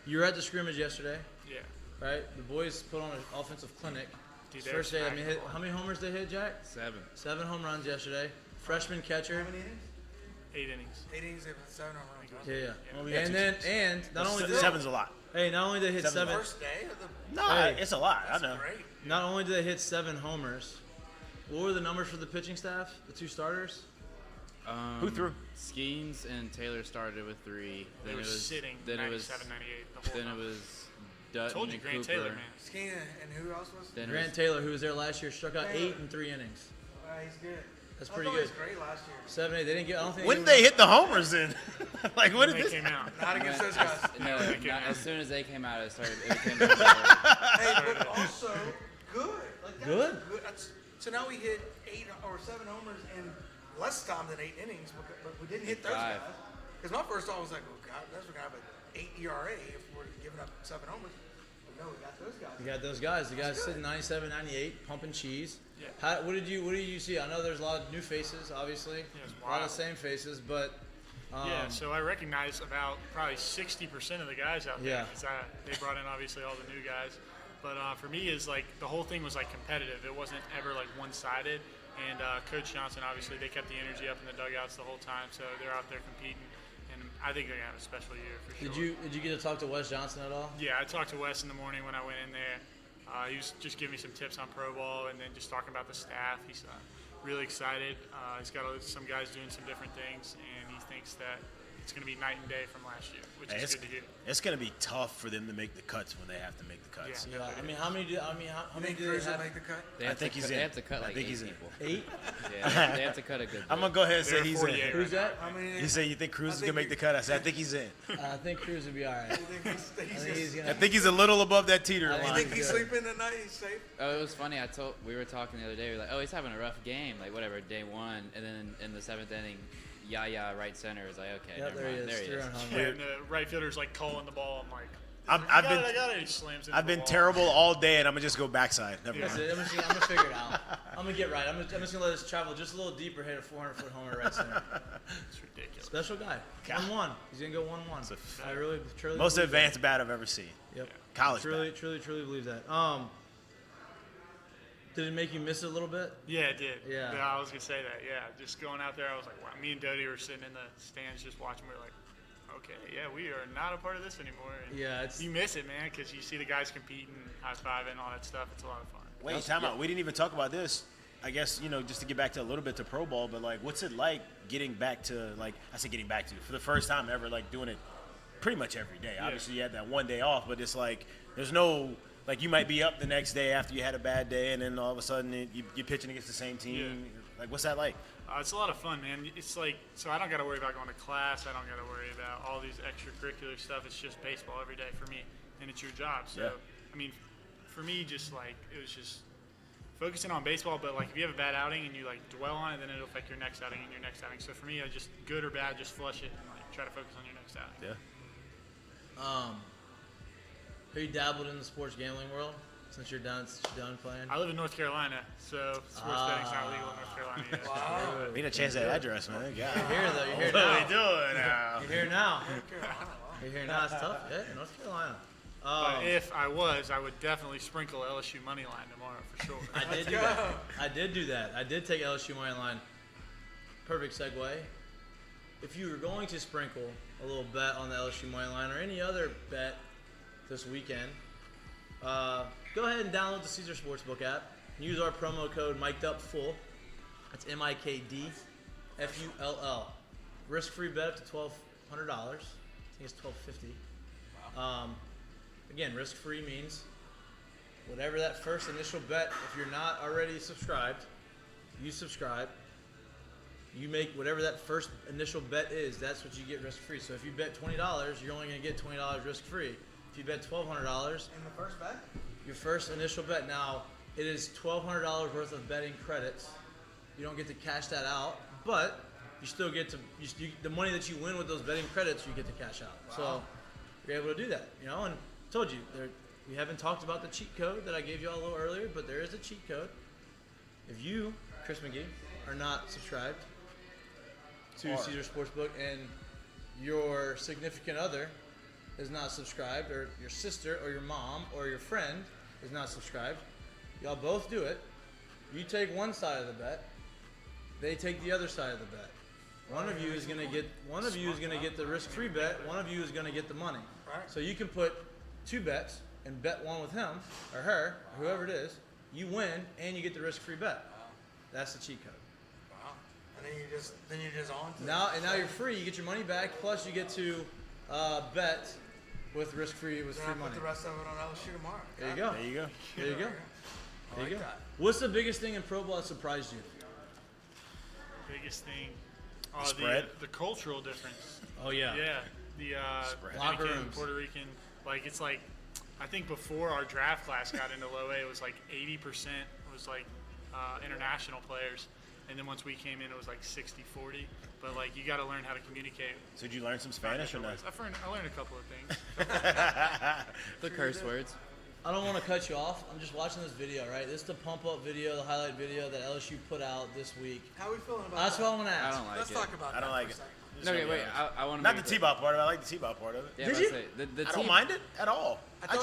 You were at the scrimmage yesterday, Yeah. right? The boys put on an offensive clinic. Dude, First they're day. I mean, smacking the how many homers they hit, Jack? 7. 7 home runs yesterday. Freshman catcher. How many innings? 8 innings. 8 innings, they have 7 home I runs. think Yeah. Well, we got And not only did seven's a lot. not only did they hit Seven's seven, First day of the No, Hey. it's a lot. I know. great. not only did they hit 7 homers. What were the numbers for the pitching staff? The 2 starters? Who threw? Skeens and Taylor started with 3. They Then were it was sitting then it was 97, 98 the whole then it time. was Dutton Told you, and Grant Cooper. Taylor, man. Skeena and who else was? Then it Grant was, Taylor, who was there last year, struck out Taylor. 8 in 3 innings. He's good. That's I pretty thought good. He was great last year. 7, 8. They didn't get. I don't think. When did they hit the homers then? Like, what When did they this? came out. Not against those guys. no, they came not, out. as soon as they came out, it started. It became better. Hey, but also good. Like that's Good. So now we hit 8 or 7 homers in less time than 8 innings, but we didn't hit those 5. guys. Because my first thought was like, oh God, that's we're gonna have an 8 ERA if we're giving up 7 homers. But no, we got those guys. You got those guys. The guys sitting 97, 98, pumping cheese. Yeah. What did you see? I know there's a lot of new faces, obviously. it's a lot wild. of same faces, but Yeah, so I recognize about probably 60% of the guys out there Yeah. because they brought in obviously all the new guys. But for me, is like the whole thing was like competitive. It wasn't ever like one-sided. And Coach Johnson, obviously, they kept the energy up in the dugouts the whole time, so they're out there competing. And I think they're gonna have a special year for sure. did you get to talk to Wes Johnson at all? Yeah, I talked to Wes in the morning when I went in there. He was just giving me some tips on pro ball and then just talking about the staff. He's really excited. He's got some guys doing some different things, and he thinks that it's going to be night and day from last year, which Hey, is good to hear. It's going to be tough for them to make the cuts when they have to make the cuts. Yeah. I mean, how many do how You many think do they Cruz will have? make the cut? They I have think to he's cut, in. They have to cut I like think 8 he's in. people. 8? Yeah, they have to cut a good. I'm going to go ahead and say They're he's 48 in. right Who's that? How many? You say you think Cruz is think going to make the cut? I said, I think he's in. I think Cruz would be all right. You think he's I think he's I gonna. think he's a little above that teeter I You line. think he's good. sleeping at night? He's safe. Oh, it was funny. We were talking the other day. We were like, oh, he's having a rough game. Like whatever, day 1, and then in the 7th inning, Yaya right center is like, okay, Yep, never there he mind. is. There he is. 3-run home Yeah, run. and the right fielder's like calling the ball. I'm like, I've I been got it. He slams it. I've been terrible all day, and I'm going to just go backside. Never Yeah. mind. That's it. I'm gonna figure it out. I'm gonna get right. I'm just gonna let us travel just a little deeper. Hit a 400-foot homer right center. It's ridiculous. Special guy. 1-1. He's gonna go 1-1. I really, truly. Most believe advanced bat I've ever seen. that. Yep. College Truly, bat. truly believe that. Did it make you miss it a little bit? Yeah, it did. Yeah. I was gonna say that. Yeah, just going out there, I was like, wow. Me and Dodie were sitting in the stands just watching. We were like, okay, yeah, we are not a part of this anymore. And Yeah, it's. you miss it, man, because you see the guys competing, high-fiving, all that stuff. It's a lot of fun. Wait, time out. We didn't even talk about this. I guess, just to get back to a little bit to pro ball, but, like, what's it like getting back to, like, I say getting back to, for the first time ever, like, doing it pretty much every day. Yeah. Obviously, you had that one day off, but it's like there's no, like, you might be up the next day after you had a bad day, and then all of a sudden you're pitching against the same team. Yeah. Like, what's that like? It's a lot of fun, man. It's like, so I don't got to worry about going to class. I don't got to worry about all these extracurricular stuff. It's just baseball every day for me, and it's your job. So, Yeah. I mean, for me, just like, it was just focusing on baseball, but like if you have a bad outing and you like dwell on it, then it'll affect your next outing and your next outing. So for me, I just, good or bad, just flush it and like try to focus on your next outing. Yeah. Have you dabbled in the sports gambling world since you're done playing? I live in North Carolina, so sports betting's not legal in North Carolina yet. Wow. We didn't change that address, man. God. You're here though. You're here What are we now. doing now? You're here now. You're here now. It's tough. Yeah, North Carolina. But if I was, I would definitely sprinkle LSU money line tomorrow for sure. I did do that. I did do that. I did take LSU money line. Perfect segue. If you were going to sprinkle a little bet on the LSU money line or any other bet this weekend, go ahead and download the Caesar Sportsbook app. Use our promo code MIKEDUPFULL. That's MIKD FULL. Risk-free bet up to $1,200. I think it's $1,250. Again, risk-free means whatever that first initial bet, if you're not already subscribed, you subscribe. You make whatever that first initial bet is, that's what you get risk-free. So if you bet $20, you're only going to get $20 risk-free. If you bet $1,200, In the first bet? your first initial bet, now it is $1,200 worth of betting credits. You don't get to cash that out, but you still get to, the money that you win with those betting credits, you get to cash out. So you're able to do that, and I told you, we haven't talked about the cheat code that I gave you all a little earlier, but there is a cheat code. If you, Chris McGee, are not subscribed to Caesar Sportsbook and your significant other is not subscribed, or your sister or your mom or your friend is not subscribed, y'all both do it. You take one side of the bet, they take the other side of the bet, One of you is gonna get the risk-free bet. One of you is gonna get the money. Right. So you can put 2 bets and bet one with him or her or whoever it is. You win and you get the risk-free bet. That's the cheat code. Wow. And then you're just on to Now you're free. You get your money back. Plus you get to bet with free I'll money. put the rest of it on LSU tomorrow. There you go. There you go. There you go. I There you like go. that. What's the biggest thing in pro ball that surprised you? Biggest thing. Spread? The cultural difference. Oh yeah. Yeah. The Spread. Locker Dominican, rooms. Puerto Rican, like it's like, I think before our draft class got into low A, it was like 80% was like international players, and then once we came in, it was like 60-40. But like you got to learn how to communicate. So did you learn some Spanish or not? I learned a couple of things. The curse words. I don't want to cut you off. I'm just watching this video, right? This is the pump up video, the highlight video that LSU put out this week. How are we feeling about That's that? what I want to I ask. don't like Let's it. talk about I don't that like for it. a second. Just Okay, gonna be wait. honest. I want to Not the T-ball part of it. I like the T-ball part of it. Yeah, Did I you? was gonna say, the I don't mind it at all. I thought the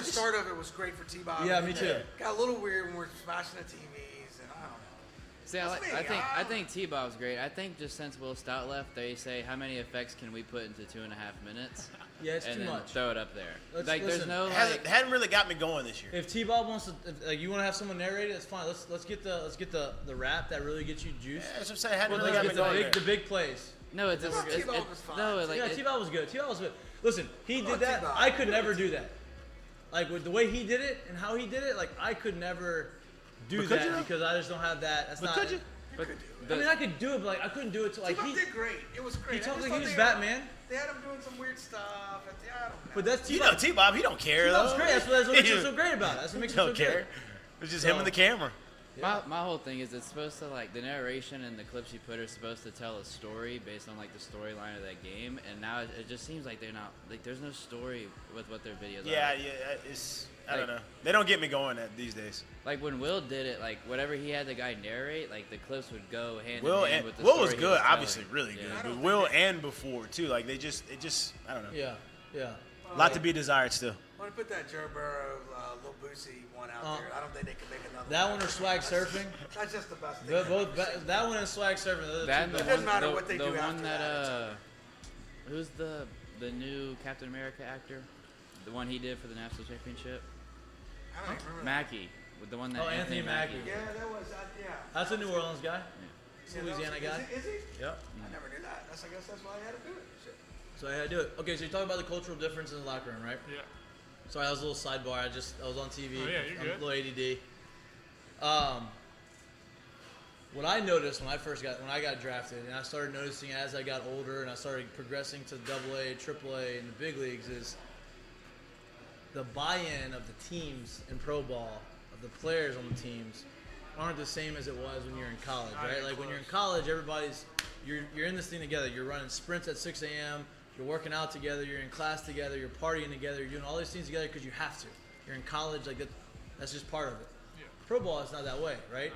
just start of it was great for T-Bob. Yeah, me too. Got a little weird when we're smashing the TVs, and I don't know. See, That's me. I think T-Bob's great. I think just since Will Stout left, they say how many effects can we put into 2.5 minutes, Yeah, it's and too then much. throw it up there. Let's- Like listen, there's no It hadn't really got me going this year. If T-Bob wants to, if you want to have someone narrate it, it's fine. Let's get the rap that really gets you juiced. Yeah, that's what I'm saying. It hadn't Let's really got me get going the there. big plays. no. It's just T-Bob was fine. no. Like Yeah, it- T-Bob was good. T-Bob was good. Listen, he Come did on, that. T-Bob. I could never do that. Like with the way he did it and how he did it, like I could never do But could that you? because I just don't have that. That's But not. could you? but I mean, I could do it, but like I couldn't do it to like T-Bob he. did great. It was great. He I talked just like he thought was they had- Batman. They had him doing some weird stuff. I don't know. But that's You T-Bob. know T-Bob, he don't care T-Bob's though. great. That's what makes him so great about it. That's what He makes him so don't great. care. It's just him and the camera. my whole thing is it's supposed to like the narration and the clips you put are supposed to tell a story based on like the storyline of that game, and now it just seems like they're not like there's no story with what their videos Yeah, are. yeah. It's I don't know. They don't get me going these days. Like when Will did it, like whatever he had the guy narrate, like the clips would go hand Will in hand and with the Will story was he good, telling. obviously really good. Yeah. But Will and before too, like it just I don't know. Yeah, yeah. A lot to be desired still. I want to put that Joe Burrow, Lil Boosie one out there. I don't think they can make another That one or swag surfing. That's just the best thing. That one and swag surfing. Those are That the and the two It doesn't one, matter the, what they the do one after that that, who's the new Captain America actor, the one he did for the national championship, I don't even remember. Mackie, with the one that Oh, Anthony Mackie. Yeah, that was, yeah. That's a New Orleans guy. It's a Yeah, that Louisiana was- guy. Is he? Yep. I never knew that. I guess that's why I had to do it. Shit. So I had to do it. Okay, so you're talking about the cultural difference in the locker room, right? Yeah. Sorry, that was a little sidebar. I was on TV. Oh, yeah, you're I'm good. a little ADD. What I noticed when I got drafted, and I started noticing as I got older and I started progressing to AA, AAA, and the big leagues, is the buy-in of the teams in pro ball, of the players on the teams, aren't the same as it was when you're in college, Not right? even Like when you're in close. college, you're in this thing together. You're running sprints at 6 a.m. You're working out together. You're in class together. You're partying together. You're doing all these things together because you have to. You're in college, like that's just part of it. Yeah. Pro ball is not that way, right?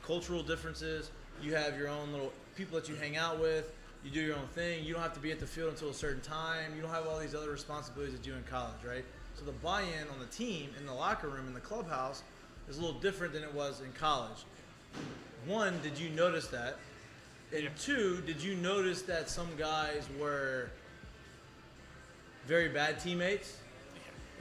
Cultural differences. You have your own little people that you hang out with. You do your own thing. You don't have to be at the field until a certain time. You don't have all these other responsibilities that you do in college, right? So the buy-in on the team, in the locker room, in the clubhouse, is a little different than it was in college. One, did you notice that? And Yeah. two, did you notice that some guys were very bad teammates?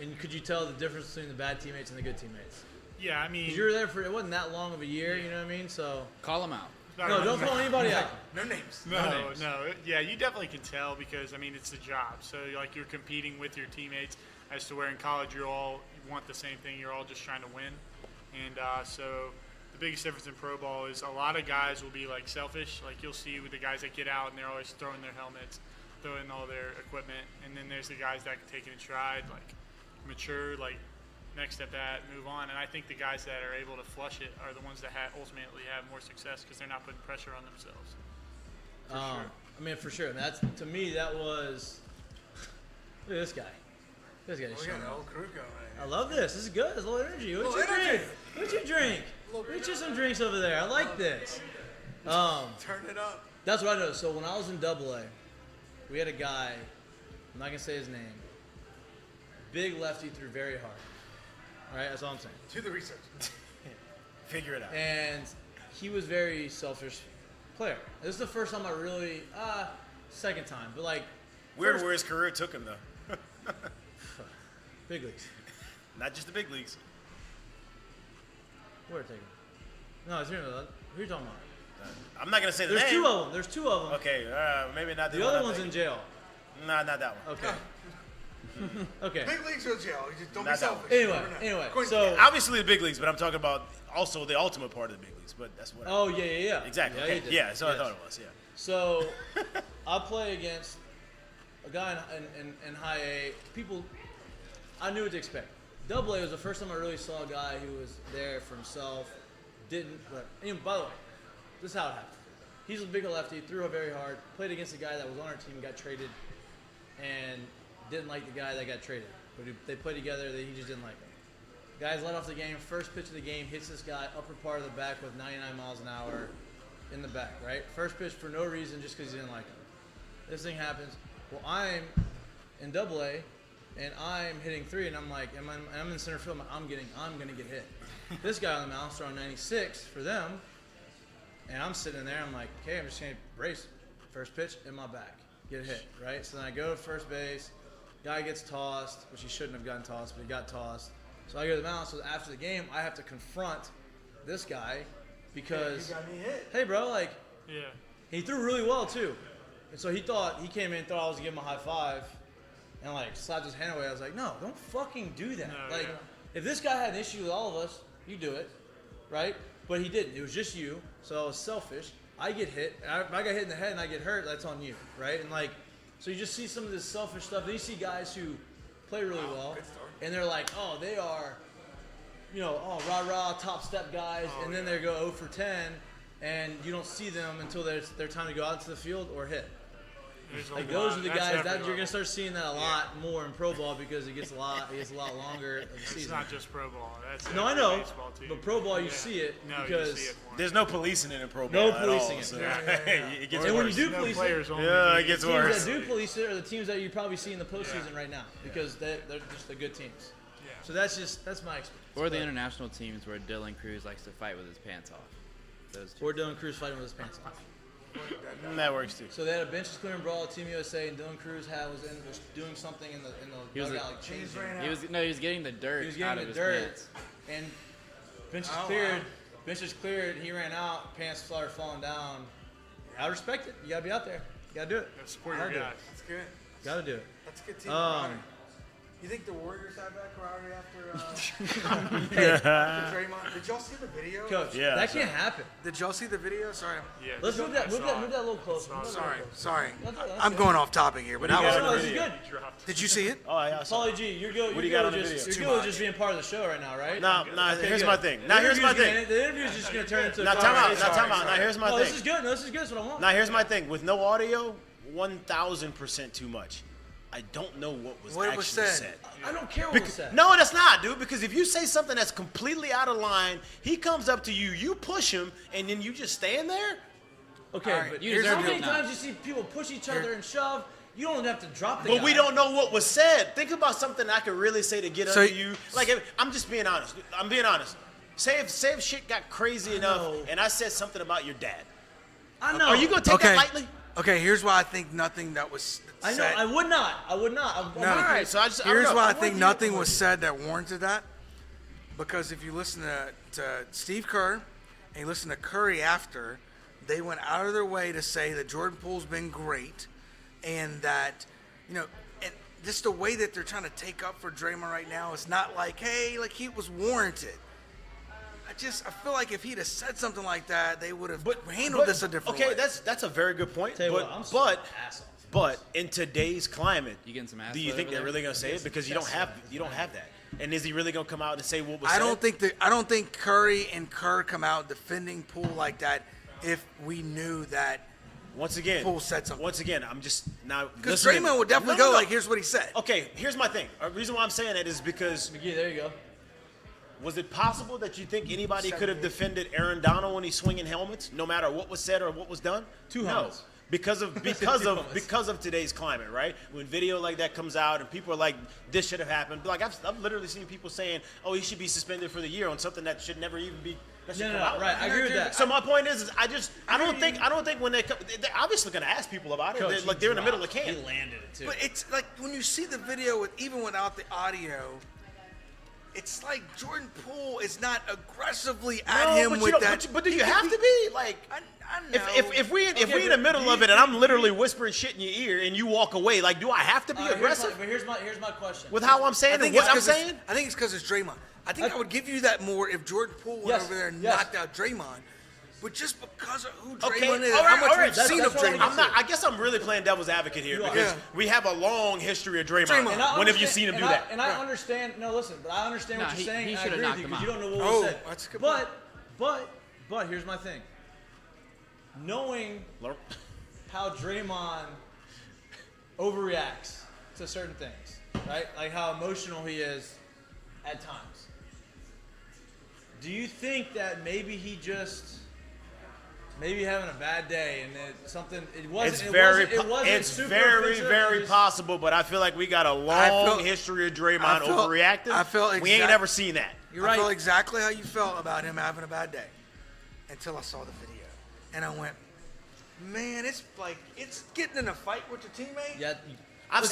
And could you tell the difference between the bad teammates and the good teammates? Yeah, I mean, Because you were there for, it wasn't that long of a year, you know what I mean? So, Call him out. no, don't call anybody out. No names. No, yeah, you definitely can tell because I mean it's the job. So like you're competing with your teammates, as to where in college you want the same thing. You're all just trying to win, and so the biggest difference in pro ball is a lot of guys will be like selfish. Like you'll see with the guys that get out and they're always throwing their helmets, throwing all their equipment, and then there's the guys that can take it in stride, like mature, like next step that, move on. And I think the guys that are able to flush it are the ones that ultimately have more success because they're not putting pressure on themselves. I mean, for sure. That's, to me, that was. Look at this guy. This guy's We got showing an up. old crew going. I love this. This is good. There's a little energy. What Little you energy. drink? What you drink? Get you some drinks over there. I like this. Turn it up. That's what I know. So when I was in AA, we had a guy. I'm not gonna say his name. Big lefty, threw very hard. All right, that's all I'm saying. Do the research. Figure it out. And he was very selfish player. This is the first time I really, second time, but like. Weird first- where his career took him, though. Big leagues. Not just the big leagues. Where taking? No, it's here. Who are you talking about? I'm not going to say the There's name. 2 of them. There's 2 of them. Okay, maybe not the The one other I'm one's in thinking. jail. Nah, not that one. Okay. Okay. Big leagues or jail. You just don't be Not that selfish. Anyway, You never know. anyway, According so. to- Obviously the big leagues, but I'm talking about also the ultimate part of the big leagues. But that's what. Oh, yeah. Exactly. Yeah, Okay. you did. Yeah, so I Yes. thought it was. Yeah. So, I play against a guy in high A. People, I knew what to expect. Double A was the first time I really saw a guy who was there for himself. Didn't. But, and by the way, this is how it happened. He's a big lefty, threw it very hard. Played against a guy that was on our team, got traded, and didn't like the guy that got traded. But they played together. He just didn't like him. Guys led off the game. First pitch of the game hits this guy upper part of the back with 99 miles an hour in the back. Right. First pitch for no reason, just because he didn't like him. This thing happens. Well, I'm in Double A, and I'm hitting 3, and I'm like, I'm in center field. I'm gonna get hit. This guy on the mound throwing 96 for them, and I'm sitting there. I'm like, okay, I'm just gonna brace. First pitch in my back, get hit. Right. So then I go to first base. Guy gets tossed, which he shouldn't have gotten tossed, but he got tossed. So I go to the mound. So after the game, I have to confront this guy because, You got me hit. hey, bro, like Yeah. he threw really well too. And so he came in, thought I was gonna give him a high five, and like slapped his hand away. I was like, no, don't fucking do that. No, like, yeah. if this guy had an issue with all of us, you do it, right? But he didn't. It was just you. So I was selfish. I get hit. I got hit in the head and I get hurt. That's on you, right? And like, so you just see some of this selfish stuff. Then you see guys who play really well, and they're like, oh, they are, rah-rah, top step guys, and then they go 0 for 10, and you don't see them until their time to go out into the field or hit. There's a Like lot. those are the That's guys that everywhere. you're gonna start seeing that a lot more in pro ball because it gets a lot longer of the It's season. not just pro ball. That's No, I every know, baseball team. but pro ball you Yeah. see it No, because you see it more. There's no policing it in pro No ball at policing all, it. so it gets and when you worse. do No police players it, only. Yeah, it team. gets teams worse. that do police it are the teams that you probably see in the postseason right now because they're just the good teams. Yeah. So that's my experience. Or the But- international teams where Dylan Cruz likes to fight with his pants off. Those two. Or Dylan Cruz fighting with his pants off. That works too. So they had a benches clearing brawl at Team USA, and Dylan Cruz was doing something in the He was dugout, like changing. He was getting the dirt He was out getting of the his dirt, pants. and benches Oh, cleared. wow. Benches cleared. He ran out. Pants started falling down. I respect it. You gotta be out there. You gotta do it. Gotta support Gotta your do guys. it. That's good. Gotta do it. That's a good team. Um, camaraderie. You think the Warriors have that camaraderie after Draymond? Did y'all see the video? Coach, Yeah, that so- can't happen. Did y'all see the video? Sorry. Yeah. Let's move that I saw it. a little closer. I saw it. Move that a Sorry. little closer. Sorry. That's I'm good. going off topic here, but What that do you was. got on No, the this is video? good. Dropped. Did you see it? Oh, yeah. I saw Paulie it. G, you're do you good got on with the just video? you're Too good with much. just being part of the show right now, right? Nah, Okay, here's good. my thing. The Now, here's my interview's thing. The interview's just gonna turn into. Now, time out. Now, sorry, time out. Now, sorry. here's my No, thing. this is good. No, this is good. That's what I want. Now, here's my thing. With no audio, 1,000% too much. I don't know what was What actually was said. said. I don't care what was said. No, that's not, dude. Because if you say something that's completely out of line, he comes up to you, you push him, and then you just stand there. Okay, All right, but you how deserve many it now. times you see people push each other and shove? You don't have to drop the But guy. we don't know what was said. Think about something I could really say to get So- under you. Like, I'm just being honest. I'm being honest. Say if shit got crazy enough, know. and I said something about your dad. I know. Are you gonna take Okay. that lightly? Okay, here's why I think nothing that was I know. said. I would not. I would not. No. All right, so I don't Here's know. why I I think want nothing you- was said that warranted that. Because if you listen to Steve Kerr and you listen to Curry after, they went out of their way to say that Jordan Poole's been great and that, and just the way that they're trying to take up for Draymond right now is not like, hey, like he was warranted. I feel like if he'd have said something like that, they would have handled this a different okay, way. that's a very good point. Tell you but what, I'm so ass off. but in today's climate, You getting some ass do you over think they're there? really gonna say it? Because you don't have that. And is he really gonna come out and say what was I said? don't think Curry and Kerr come out defending Poole like that if we knew that. Once again, Poole said something. Once again, I'm just now. Because listen to me. Draymond would definitely No, no, go no. like, here's what he said. Okay, here's my thing. The reason why I'm saying that is because McGee, there you go. was it possible that you think anybody could have defended Aaron Donald when he's swinging helmets, no matter what was said or what was done? Two no. helmets. because of today's climate, right? When video like that comes out and people are like, this should have happened. Like I've literally seen people saying, oh, he should be suspended for the year on something that should never even be. That should come out. Right. I agree with that. So my point is I don't think when they're obviously going to ask people about it. Coach, They're in the middle of camp. He landed it too. But it's like when you see the video even without the audio, it's like Jordan Poole is not aggressively at him with that. But do you have to be like? I know. If we in the middle of it and I'm literally whispering shit in your ear and you walk away, like, do I have to be aggressive? Here's my question. With how I'm saying and what I'm saying? I think it's because it's Draymond. I think I would give you that more if Jordan Poole went over there and knocked out Draymond. But just because of who Draymond is, how much we've seen of Draymond. I guess I'm really playing devil's advocate here because we have a long history of Draymond. When have you seen him do that? And I understand. No, listen, but I understand what you're saying. He I should have agree with knocked you him because out. you don't know what was said. That's a good point. But here's my thing. Knowing how Draymond overreacts to certain things, right? Like how emotional he is at times. Do you think that maybe he just having a bad day and it wasn't very possible, but I feel like we got a long history of Draymond overreacting. We ain't never seen that. You're right. I felt exactly how you felt about him having a bad day until I saw the video. And I went, man, it's like it's getting in a fight with your teammate. Yeah. I've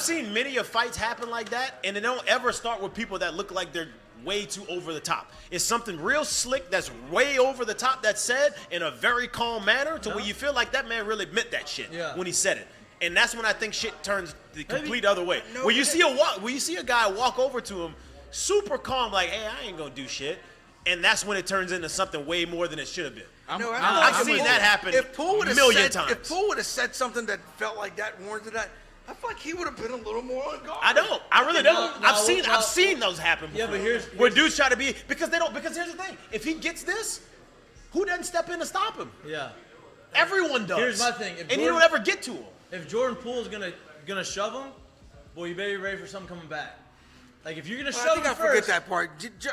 seen many of fights happen like that, and they don't ever start with people that look like they're way too over the top. It's something real slick that's way over the top that's said in a very calm manner to where you feel like that man really meant that shit when he said it. And that's when I think shit turns the complete other way. Where you see a guy walk over to him super calm, like, hey, I ain't gonna do shit. And that's when it turns into something way more than it should have been. I've seen that happen a million times. If Poole would have said something that felt like that, warranted that, I feel like he would have been a little more on guard. I don't. I really don't. I've seen those happen before. Yeah, but here's where dudes try to be because they don't. Because here's the thing: if he gets this, who doesn't step in to stop him? Yeah. Everyone does. Here's my thing: and he don't ever get to him. If Jordan Poole's gonna shove him, boy, you better be ready for something coming back. Like if you're gonna shove him first, I forget that part.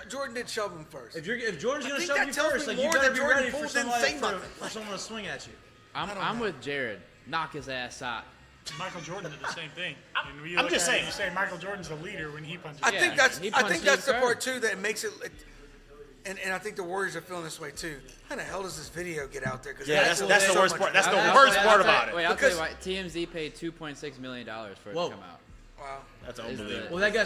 Jordan did shove him first. If Jordan's gonna shove you first, like you better be ready for someone to swing at you. I'm with Jared. Knock his ass out. Michael Jordan did the same thing. I'm just saying. You say Michael Jordan's the leader when he punches. I think that's the part too that makes it. And I think the Warriors are feeling this way too. How the hell does this video get out there? That's the worst part. That's the worst part about it. Wait, I'll tell you why. TMZ paid $2.6 million for it to come out. Wow. That's unbelievable. Well, that guy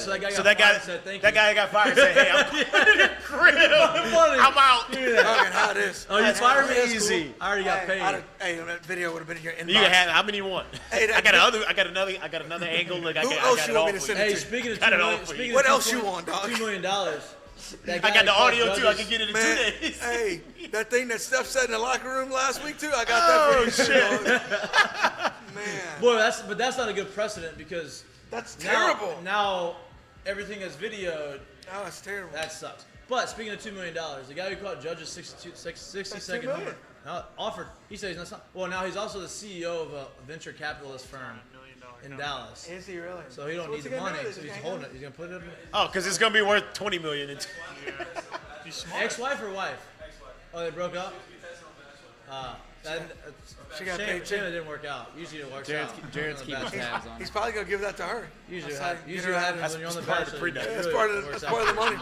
got fired. That guy got fired. Said, "Hey, I'm in the crib. I'm out." Look how it is. Oh, you fired me? Easy. Cool. I already got paid. Hey, that video would have been in your inbox. You had how many you want? Hey, I got another angle. Look, who else you want me to send it to? Hey, speaking of $2 million, what else you want, dog? $2 million. I got the audio too. I can get it in 2 days. Hey, that thing that Steph said in the locker room last week too. I got that for you. Shit. Man. Boy, that's not a good precedent because that's terrible. Now everything is videoed. Oh, that's terrible. That sucks. But speaking of $2 million, the guy who caught Judge's 60-second number offered. He said he's not. Well, now he's also the CEO of a venture capitalist firm in Dallas. Is he really? So he don't need the money. So he's holding it. He's gonna put it. Oh, because it's gonna be worth $20 million. He's smart. Ex-wife or wife? Oh, they broke up. She got shame paid too. it didn't work out. Usually it works out. Jared's keeping tabs on. He's probably gonna give that to her. Usually what happens when you're on the bachelor. That's part of the money.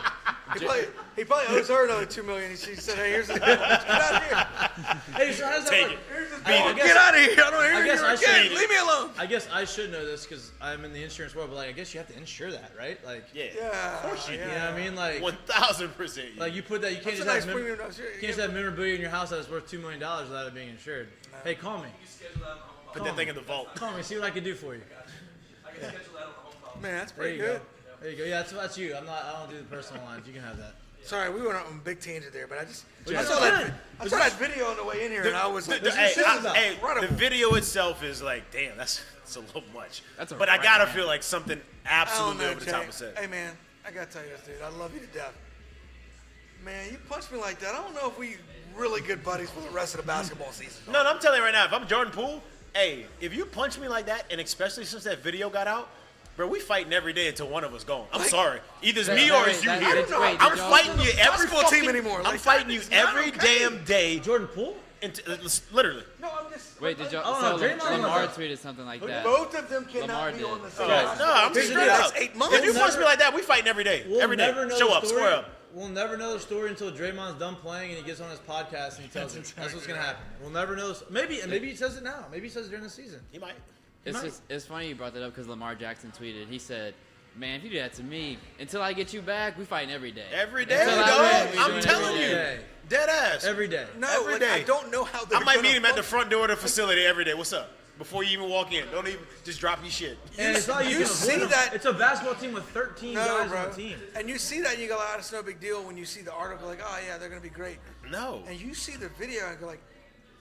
He probably owes her another $2 million. She said, "Hey, here's the get out of here." Hey, so how does that Take work? it. Get out of here! I don't hear you again. Leave me alone. I guess I should know this because I'm in the insurance world, but like I guess you have to insure that, right? Like yeah, of course you do. You know what I mean? Like 1,000%. Like you put that, you can't just have you can't just have memorabilia in your house that's worth $2 million without it being insured. No. Hey, call me. Put that thing in the vault. Call me. See what I can do for you. Man, that's pretty good. There you go. Yeah, that's you. I don't do the personal lines. You can have that. Sorry, we went on a big tangent there, but I saw that video on the way in here, and I was like, the video itself is like, damn, that's a little much. But I gotta feel like something absolutely over the top of it. Hey, man, I gotta tell you this, dude. I love you to death. Man, you punched me like that. I don't know if we really good buddies for the rest of the basketball season. No, I'm telling you right now, if I'm Jordan Poole, hey, if you punch me like that, and especially since that video got out, bro, we fighting every day until one of us gone. I'm sorry. Either it's me or it's you here. I'm fighting you every team anymore. I'm fighting you every damn day. Jordan Poole? Literally. No, I'm just. Wait, did y'all? Oh, no, So Draymond Lamar was- tweeted something like that. Both of them Lamar cannot be did. on the same. Guys, No, I'm here's just the straight deal. up. 8 months. If you punch me like that, we fighting every day. We'll Every day. never know Show the up, story. square up. We'll never know the story until Draymond's done playing and he gets on his podcast and he tells it. That's what's gonna happen. We'll never know. Maybe he says it now. Maybe he says it during the season. He might. It's funny you brought that up because Lamar Jackson tweeted. He said, "Man, if you do that to me, until I get you back, we fighting every day." Every day, Until I dog. win, we I'm doing it telling every you. day. Dead ass. Every day. No, Every like, day. I don't know how they're I might gonna meet him at the function. front door of the facility every day. What's up? Before you even walk in. Don't even just drop your shit. And it's not you can see avoid them. that- It's a basketball team with 13 No, guys bro. on the team. And you see that and you go, "Oh, it's no big deal." When you see the article, like, "Oh yeah, they're gonna be great," No. and you see the video and go, like,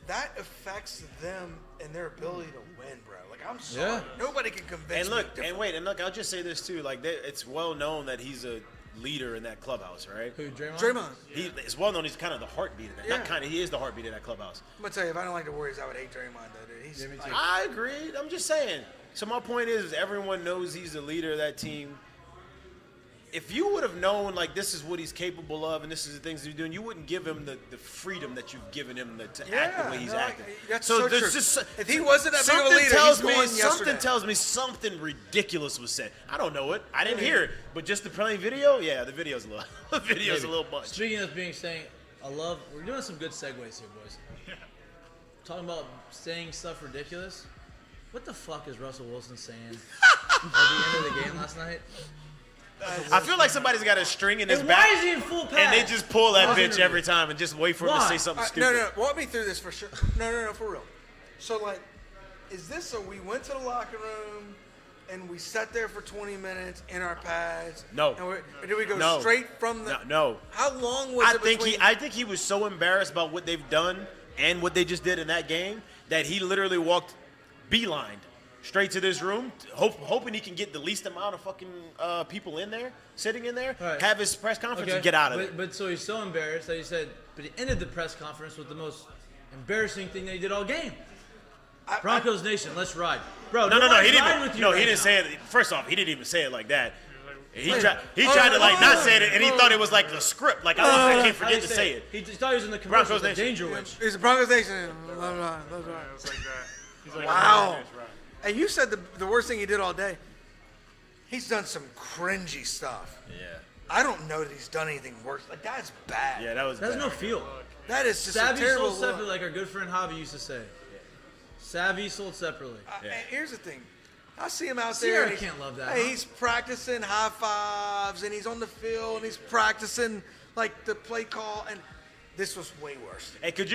that affects them and their ability to win, bro. Like, I'm sorry, Yeah. nobody can convince And look, me. and look, I'll just say this too. Like, it's well known that he's a leader in that clubhouse, right? Who, Draymond? Draymond, It's well known he's kind of the heartbeat of that. Yeah. Not kind of, he is the heartbeat of that clubhouse. I'm gonna tell you, if I don't like the Warriors, I would hate Draymond though, dude. He's Yeah, me too. like, I agree. I'm just saying. So my point is, everyone knows he's the leader of that team. If you would have known, like, this is what he's capable of and this is the things he's doing, you wouldn't give him the freedom that you've given him to act the way he's no, acting. that's so there's true. just If he wasn't that big of a something leader, tells he's me gone something yesterday. tells me something ridiculous was said. I don't know it. I didn't hear it. But just the plain video, yeah, the video's a little, a little much. Speaking of saying, we're doing some good segues here, boys. Talking about saying stuff ridiculous. What the fuck is Russell Wilson saying at the end of the game last night? I feel like somebody's got a string in his And back. why is he in full pads? And they just pull that bitch Interview. every time and just wait for him to Why? say something stupid. no, walk me through this for sure. No, for real. So, like, is this so we went to the locker room and we sat there for 20 minutes in our pads? No. And or did we go No. straight from the? No. How long was it between? I think he was so embarrassed about what they've done and what they just did in that game that he literally walked beelined straight to this room, hoping he can get the least amount of fucking people in there, sitting in there, Right. have his press conference, and get out of it. But so he's so embarrassed that he said, but he ended the press conference with the most embarrassing thing that he did all game. Broncos Nation, let's ride, bro. No, he nobody's didn't. riding with you No, right he didn't now. say it. First off, he didn't even say it like that. He tried to like not say it, and he thought it was like the script. Like I can't How do forget you to say it. He just thought he was in the commercial, Broncos the Nation. Danger Witch. It's the Broncos Nation. Blah, blah, blah, blah. It was like that. He's like, Wow. "Oh, right." And you said the worst thing he did all day. He's done some cringy stuff. Yeah, I don't know that he's done anything worse. Like, that's bad. yeah, that was. That's bad. no feel. That is just Savvy a terrible sold separately, look. like our good friend Javi used to say. Savvy sold separately. And here's the thing. I see him out Sierra there. and can't love that, Hey, huh? he's practicing high fives, and he's on the field, and he's practicing like the play call, and this was way worse. Hey, could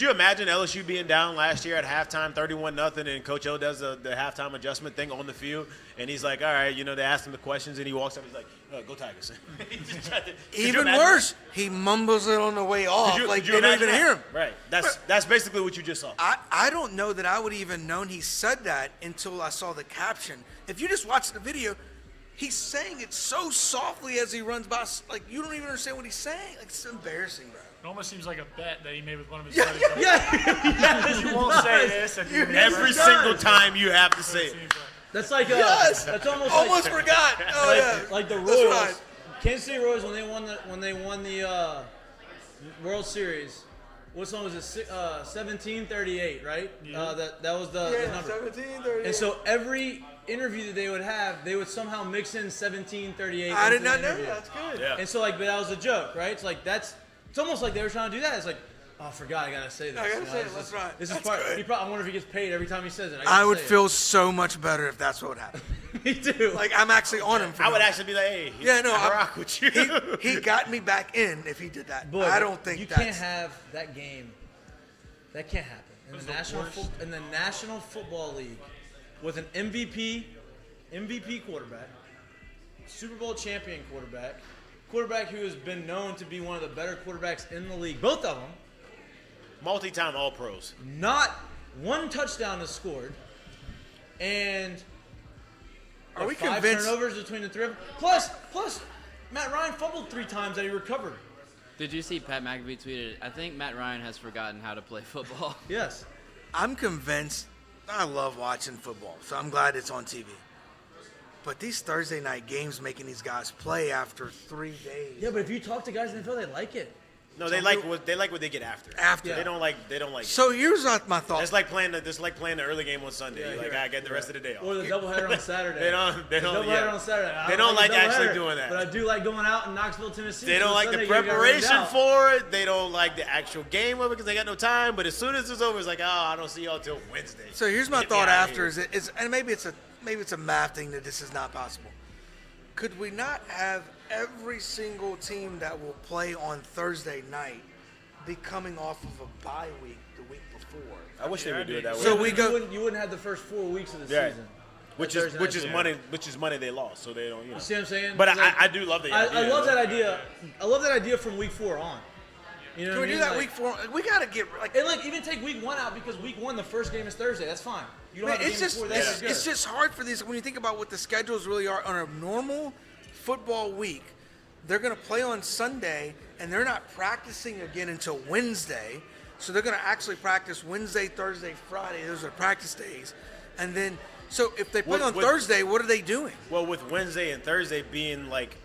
you imagine LSU being down last year at halftime, 31-0, and Coach O does the halftime adjustment thing on the field, and he's like, all right, they ask him the questions, and he walks up, he's like, go Tigers. He just tried to- could you Even imagine- worse, he mumbles it on the way off, Could you- like could you they don't imagine even that? hear him. Right. That's basically what you just saw. I don't know that I would even known he said that until I saw the caption. If you just watch the video, he's saying it so softly as he runs by, like you don't even understand what he's saying. Like, it's embarrassing, bro. It almost seems like a bet that he made with one of his Yeah, buddies. yeah, Like, you won't say this. And you Every single time you have to say it. That's like Yes. that's almost Almost like, forgot. Oh yeah, like the That's Royals. right. Kansas City Royals when they won the World Series. What song was it? 1738, right? Yeah. That was the Yeah, number. 1738. And so every interview that they would have, they would somehow mix in 1738. I did into the not know interview. that. That's good. Yeah. And so but that was a joke, right? It's like it's almost like they were trying to do that. It's like, oh, I forgot, I gotta say this. I gotta You know, say it, this that's is- right. This is That's part. good. I wonder if he gets paid every time he says it. I gotta would say it. feel so much better if that's what would happen. Me too. Like I'm actually on him. For I would that. actually be like, hey, Yeah, no, I I'm- rock with you. He got me back in if he did that. Boy, I don't think you that's, can't have that game. That can't happen in the National Football League with an MVP quarterback, Super Bowl champion quarterback who has been known to be one of the better quarterbacks in the league. Both of them. Multi-time All-Pros. Not one touchdown is scored, and Are we 5 convinced? turnovers between the three of them. Plus, Matt Ryan fumbled 3 times that he recovered. Did you see Pat McAfee tweeted, I think Matt Ryan has forgotten how to play football. Yes. I'm convinced. I love watching football, so I'm glad it's on TV. But these Thursday night games making these guys play after 3 days. Yeah, but if you talk to guys in the NFL, they like it. No, they like what they get after. After. They don't like So here's my thought. It's like playing the early game on Sunday. I get the rest of the day off. Or the doubleheader on Saturday. They don't. Doubleheader on Saturday. They don't like actually doubleheader, doing that. But I do like going out in Knoxville, Tennessee. They don't so like Sunday the you get rained preparation out. for it. They don't like the actual game of it because they got no time. But as soon as it's over, it's like, oh, I don't see y'all till Wednesday. So here's my Get me thought outta after here. is and maybe it's a math thing that this is not possible. Could we not have every single team that will play on Thursday night be coming off of a bye week the week before? I wish they would do it that way. So Yeah, we but go- You wouldn't have the first 4 weeks of the Yeah. season. which Thursday is night. which is money they lost, so they don't. You see what I'm saying? But Like, I do love the idea. I love that idea. I love that idea from week 4 on. You know Can what we I do mean? that Like- week 4? We got to get like. And like even take week 1 out because week 1 the first game is Thursday. That's fine. You don't Man, have a it's game just before that. it's, That's good. it's just hard for these when you think about what the schedules really are on a normal football week. They're going to play on Sunday and they're not practicing again until Wednesday. So they're going to actually practice Wednesday, Thursday, Friday. Those are practice days. And then so if they play on What- Thursday, what are they doing? Well, with Wednesday and Thursday being like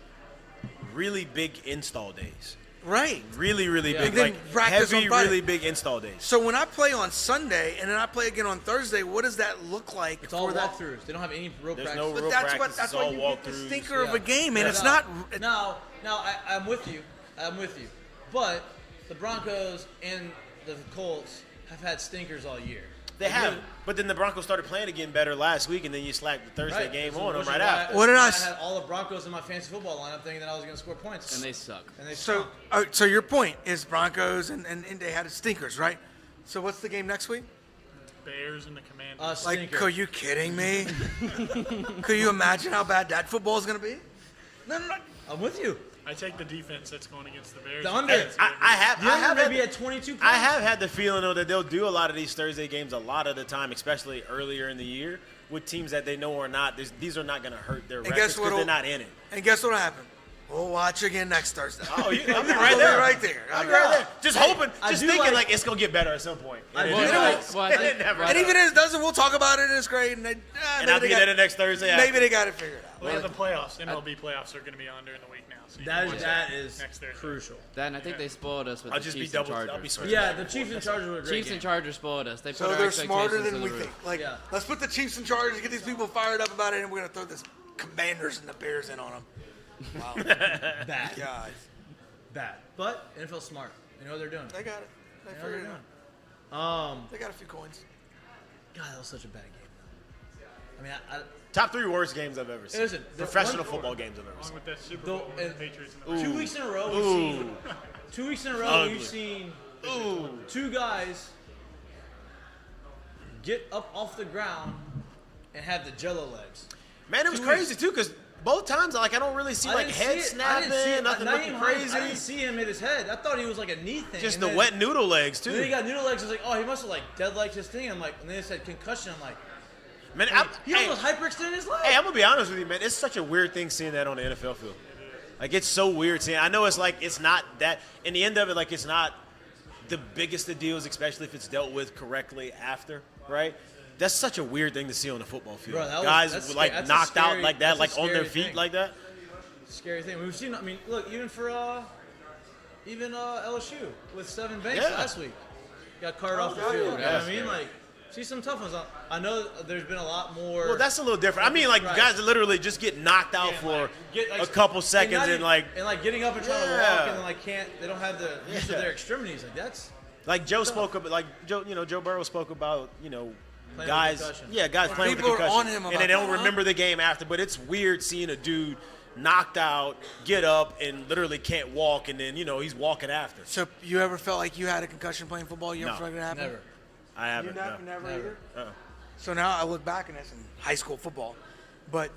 really big install days. Right. Really, really Yeah. big, And then like practice on heavy, Friday. really big install days. So when I play on Sunday and then I play again on Thursday, what does that look like? It's all for that? walkthroughs. They don't have any real There's practice. no But real that's practice. that's It's why all you get the walkthroughs. stinker of Yeah. a game, and Yeah. it's No. not. No, I'm with you. I'm with you. But the Broncos and the Colts have had stinkers all year. They have, but then the Broncos started playing again better last week, and then you slapped the Thursday Right. game So on them which is right why after. What did I I s- had all the Broncos in my fantasy football lineup thinking that I was going to score points. And they suck. And they So, stunk. so your point is Broncos and they had stinkers, right? So what's the game next week? Bears and the Commanders. Like, Stinker. are you kidding me? Could you imagine how bad that football is going to be? No. I'm with you. I take the defense that's going against the Bears. The under. I have maybe had, at 22 points. I have had the feeling though that they'll do a lot of these Thursday games a lot of the time, especially earlier in the year with teams that they know are not. These are not going to hurt their records guess because what'll- they're not in it. And guess what'll happen? We'll watch again next Thursday. Oh, I'll be We'll right be there. right there. I'll be right there. Just hoping, I just do thinking like- like it's going to get better at some point. I And do it like- does. well, I And think- it never well, And does. even if it doesn't, we'll talk about it and it's great. And And maybe I'll be there the next Thursday. after. maybe they got it figured out. Well, the playoffs, MLB playoffs are going to be on during the week now. So you can watch That is next Thursday. crucial. That and I think they spoiled us with I'll the just be Chiefs and double. Chargers. I'll be switching. Yeah, the Chiefs and Chargers were a great Chiefs game. and Chargers spoiled us. They put So our they're smarter expectations than to we the roof. think. Like, Yeah. let's put the Chiefs in charge and get these people fired up about it, and we're gonna throw this Commanders and the Bears in on them. Wow, Bad. God, Bad. But NFL smart. They know what they're doing. they got it. They They know what they're figured it doing. out. They got a few coins. God, that was such a bad game. Though. I mean, Top 3 worst games I've ever seen. Listen, the Professional one- football games I've ever Along seen. with that Super The- Bowl with and- the Patriots and the 2 weeks in a row, we've Ooh. seen. 2 weeks in a row, Ugly. we've seen Ooh. 2 guys get up off the ground and have the Jello legs. Man, it was 2 crazy weeks. too because both times like I don't really see like didn't head see it. I snapping, didn't see it. nothing Naeem looking Hines, I didn't crazy. see him hit his head. I thought he was like a knee thing. Just And the then- wet noodle legs And then he too. got noodle legs. I was like, oh, he must have like dead legged his thing. I'm like, and then they said concussion. I'm like, Man, he almost hyperextended his leg. Hey, I'm gonna be honest with you, man. It's such a weird thing seeing that on the NFL field. Like it's so weird seeing. I know it's like it's not that. In the end of it, like it's not the biggest of deals, especially if it's dealt with correctly after, right? That's such a weird thing to see on the football field. Bro, that was- Guys that's like that's a knocked out scary- like that, that's a like on their scary feet thing. like that. Scary thing. We've seen. I mean, look, even for LSU with 7 Banks Yeah. last week, got carted off the field. You know what Yeah. I mean? Like, see some tough ones. I know there's been a lot more. Well, that's a little different. I mean, like Right. guys that literally just get knocked out Yeah, for like, get, like, a couple and seconds not and even- like and like getting up and trying to walk Yeah. and then like can't. They don't have the use of Yeah. their extremities. Like that's Joe spoke about, like Joe, Joe Burrow spoke about, Playing with guys, concussion. guys playing with People are concussion, on him and about they don't that, huh? remember the game after. But it's weird seeing a dude knocked out, get up, and literally can't walk, and then he's walking after. So you ever felt like you had a concussion playing football? You ever No. felt like it happened? never. I You haven't. never, no. never, Never. either. So now I look back and that's in high school football, but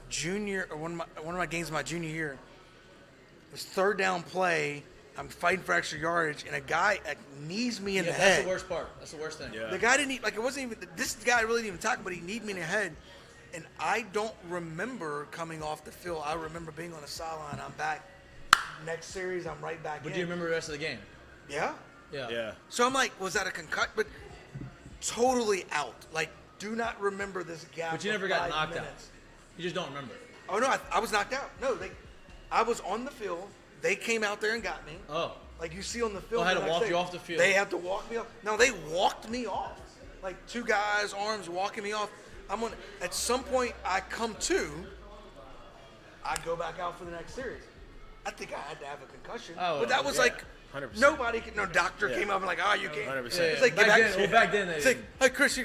one of my games my junior year was third down play. I'm fighting for extra yardage, and a guy knees me in Yeah, the that's head. the worst part. That's the worst thing. Yeah. The guy didn't it wasn't even this guy really didn't even tackle, but he kneed me in the head, and I don't remember coming off the field. I remember being on the sideline. I'm back. Next series, I'm right back But in. do you remember the rest of the game? Yeah. Yeah. Yeah. So I'm like, was that a concussion? But totally out. Like, do not remember this gap. But you of never got 5 knocked minutes. out. You just don't remember. Oh no, I was knocked out. No, I was on the field. They came out there and got me. Oh. Like you see on the field. Oh, had the to next walk day, you off the field. They have to walk me off. No, they walked me off. Like 2 guys, arms walking me off. At some point, I come to. I go back out for the next series. I think I had to have a concussion, but that was like 100%. nobody. No doctor came up and like, oh, you can't. 100%. It's like back then, It's like, hey Chris,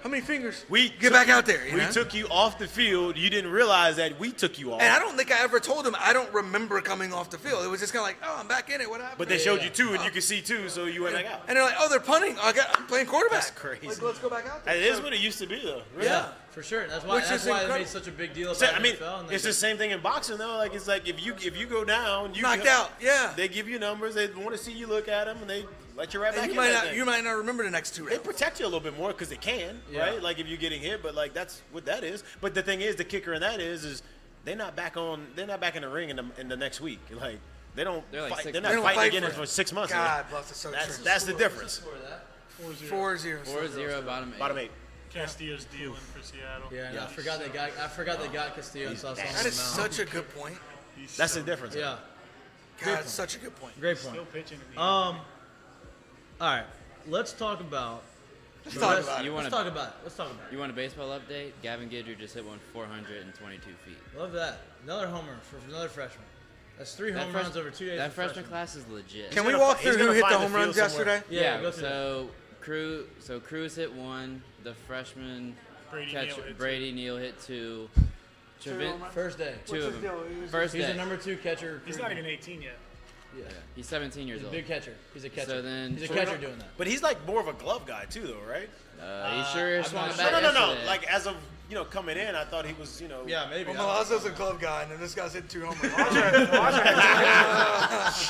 how many fingers? We get back out there. We took you off the field. You didn't realize that we took you off. And I don't think I ever told them. I don't remember coming off the field. It was just kind of like, oh, I'm back in it. What happened? But they showed you 2, and you could see 2, so you went back out. And they're like, oh, they're punting. I'm playing quarterback. That's crazy. Like, let's go back out there. That is what it used to be, though. Really. Yeah, for sure. That's why. Which That's is why they incredible. made such a big deal about So, it. I mean, NFL, it's the same thing in boxing, though. Like it's like if you go down, you Knocked out. Yeah. They give you numbers. They want to see you look at them, and they let you right back And in. you might not remember the next 2 They rounds. protect you a little bit more because they can, Yeah. right? Like if you're getting hit, but like that's what that is. But the thing is, the kicker in that is they're not back in the ring in the next week. Like they don't They're like fight. 6 They're They not don't fighting fight again for- for 6 months. God bless it. So That's the difference. 4-0. 4-0, bottom 8. Bottom 8. Castillo's dealing for Seattle. Yeah, and I forgot they got Castillo and saw That something is such a good point. He's That's so the difference. Yeah, God, it's such a good point. great point. Still pitching in the All right, let's talk about. Let's talk about it. Let's talk about it. Let's talk about it. You want a baseball update? Gavin Guidry just hit one 422 feet. Love that. Another homer for another freshman. That's 3 That home fresh- runs over 2 days. That for freshman freshmen. class is legit. Can we gonna walk fi- he's through who gonna hit the find the home runs field somewhere. yesterday? Yeah, go through so Cruz hit 1. The freshman Brady catcher Neal hit Brady Neal hit 2. First day. 2 of his them. deal? First He's day. a number 2 catcher. He's not even 18 yet. Yeah. He's 17 years He's a old. big catcher. He's a catcher. So then- He's a catcher doing that. But he's like more of a glove guy too, though, right? He sure I'm swung not a sure. bat No. yesterday. Like as of coming in, I thought he was Yeah, maybe. Well, Milazzo's a glove guy, and then this guy's hitting 2 home runs.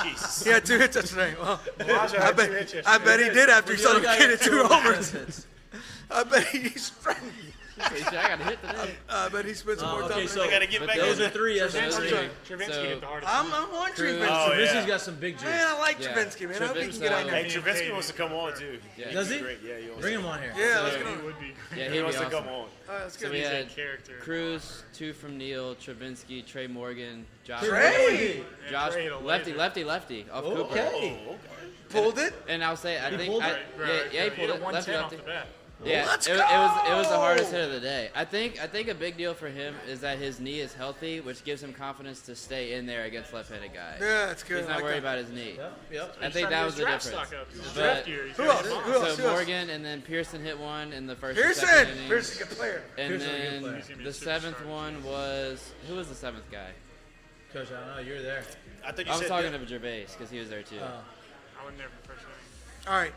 Jesus. He had 2 hits yesterday. Well, Elijah I had 2 bet, hits I bet he did after he started The other guy getting got 2 two homers. I bet he's friendly. He said, I got to hit today. I bet he spent some more time. okay, in so the I gotta get But back those in. are 3 yesterday. Stravinsky So- hit the hardest. I'm on Cruz- Travinsky. Oh, yeah. Travinsky's got some big juice. Man, I like Yeah. Travinsky, man. I hope he can get out Travinsky- there. Hey, Travinsky wants to come on too. Yeah. Does he? Great. Yeah, he wants Bring to. him on here. Yeah, let's So- get He on. would be. Yeah, He he'd be wants to awesome. come on. All right, let's So get we He's a had character. Cruz, 2 from Neal, Travinsky, Trey Morgan, Josh. Trey Josh, Trey hit a lefty, laser. lefty off Cooper. Okay. Oh, okay. pulled it. And I'll say, I think, pulled I, it? yeah, he hit pulled a it, 110 off lefty. the bat. Yeah, Let's it was the go! hardest hit of the day. I think a big deal for him is that his knee is healthy, which gives him confidence to stay in there against left-handed guys. Yeah, that's good. He's I not like worried that. about his knee. Yep. I think that was the difference. His But- draft year. He's Who got else? a bomb. Who else? So Morgan and then Pearson hit 1 in the first and Pearson. second innings. Pearson's a good player. And Pearson's a good then player. He's gonna be the a superstar. 7th one was, who was the 7th guy? Coach, I don't know. You're there. I thought you I was said talking that. to Gervais because he was there too. I wouldn't never first inning. All right.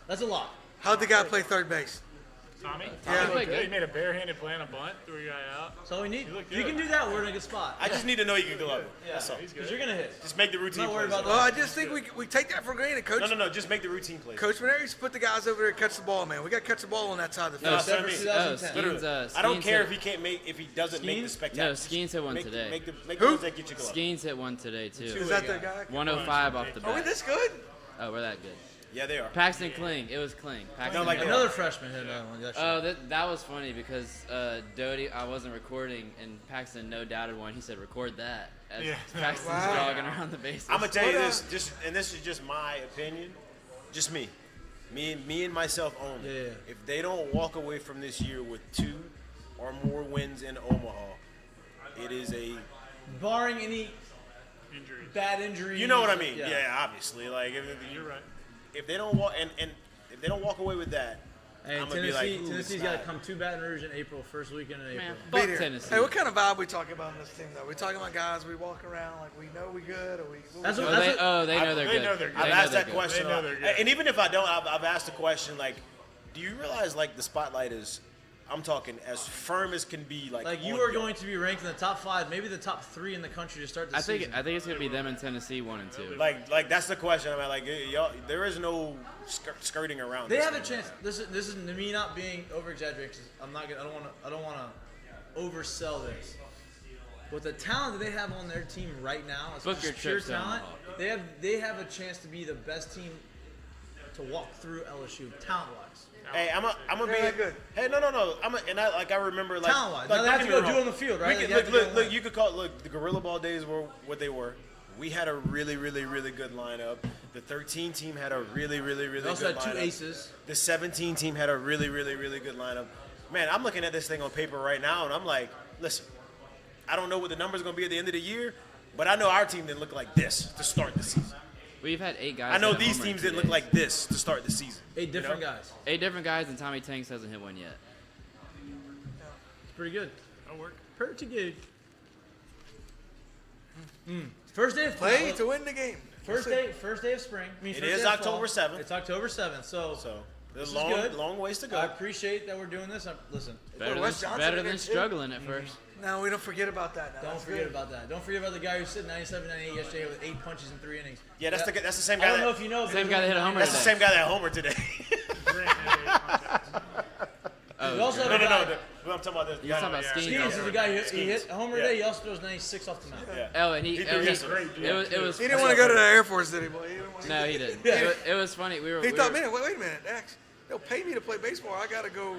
That's a lot. How'd the guy play third base? Tommy? Yeah. Tommy Played looked good. good. He made a barehanded play on a bunt, threw a guy out. That's all we need. You look You good. can do that. We're in a good spot. I just need to know you can glove him. That's all. He's good. Because you're gonna hit. Just make the routine Not worried plays. about Well, I just think we take that for granted, Coach. No. Just make the routine plays. Coach Maneri's put the guys over there to catch the ball, man. We got to catch the ball on that side of the No, field. that's what I mean. 2010. Skeens, I don't Skeens care hit- if he can't make if he doesn't make the Skeens? spectacular. No, Skeens hit one make, today. Make the Who? ones that get you glove. Skeens hit 1 today too. Is that the guy? 105 off the Are we bat. this good? Oh, we're that good. Yeah, they are. Paxton Kling. It was Kling. Paxton No, like hit- Another freshman hit another one. Oh, that was funny because Doty, I wasn't recording, and Paxton no doubted one. He said, "Record that." As Yeah. Paxton's Wow. jogging around the bases. I'm gonna tell you What, this, and this is just my opinion, just me and myself only. Yeah. If they don't walk away from this year with 2 or more wins in Omaha, it is a. Barring any Injuries. bad injuries. You know what I mean? Yeah, obviously. Like You're right. if they don't walk and if they don't walk away with that, Hey, I'm gonna be like, ooh, Tennessee's it's got to not. come to Baton Rouge in April, first weekend in April. Man, Be fuck there. Tennessee. Hey, what kind of vibe we talking about in this team, though? We talking about guys we walk around like we know we good, or we. That's Oh, what- they know they're They good. know they're good. I've They know asked they're that good. question, They know they're good. and even if I don't, I've asked the question like, do you realize like the spotlight is, I'm talking as firm as can be, like you on are you. going to be ranked in the top 5, maybe the top 3 in the country to start the I think season. it's gonna be them in Tennessee 1 and 2. Like that's the question. I mean, like y'all, there is no skirting around. They this have a thing. chance. This is me not being over exaggerated. I don't want to oversell this. With the talent that they have on their team right now, it's Book just your pure trips to talent. Omaha. They have a chance to be the best team to walk through LSU talent wise. Hey, I'm gonna be They're good. Hey, no. I remember like Talent-wise. Like, Now they have don't to get go me do wrong. on the field, right? We They can, have to go look. win. You could call the Gorilla Ball days were what they were. We had a really, really, really good lineup. The 13 team had a really, really, really We also good had lineup. two aces. The 17 team had a really, really, really good lineup. Man, I'm looking at this thing on paper right now, and I'm like, listen, I don't know what the number's going to be at the end of the year, but I know our team didn't look like this to start the season. We've had 8 guys. I know hit a these homer in teams 2 didn't look days. like this to start the season. 8 different guys. 8 different guys, and Tommy Tanks hasn't hit one yet. It's pretty good. That'll work. Pretty good. First day of Play to win the game. First day of spring. I mean, It first is day of October fall. 7th. It's October 7th. So There's this is good. long ways to go. I appreciate that we're doing this. Listen, Wes Johnson Better in there than too. struggling at first. No, we don't forget about that. Now. don't That's forget good. about that. Don't forget about the guy who said 97, 98 yesterday with 8 punches in 3 innings. Yeah, that's the same I guy. don't know That, if you know. but Same he guy that was hit a homer that's the today. same guy that homered today. We also no, have a guy. I'm talking about this. You're talking about yeah. Skeens. Skeens is the guy who he hit a homer Yeah. today. He also throws 96 off the mound. Yeah. Oh, and he He oh, did he- great, it was He didn't want to go to the Air Force, did he, boy? He didn't want to no, he didn't. Yeah. It was funny. We were. He we thought, were- man, wait a minute, X. They'll pay me to play baseball. I gotta go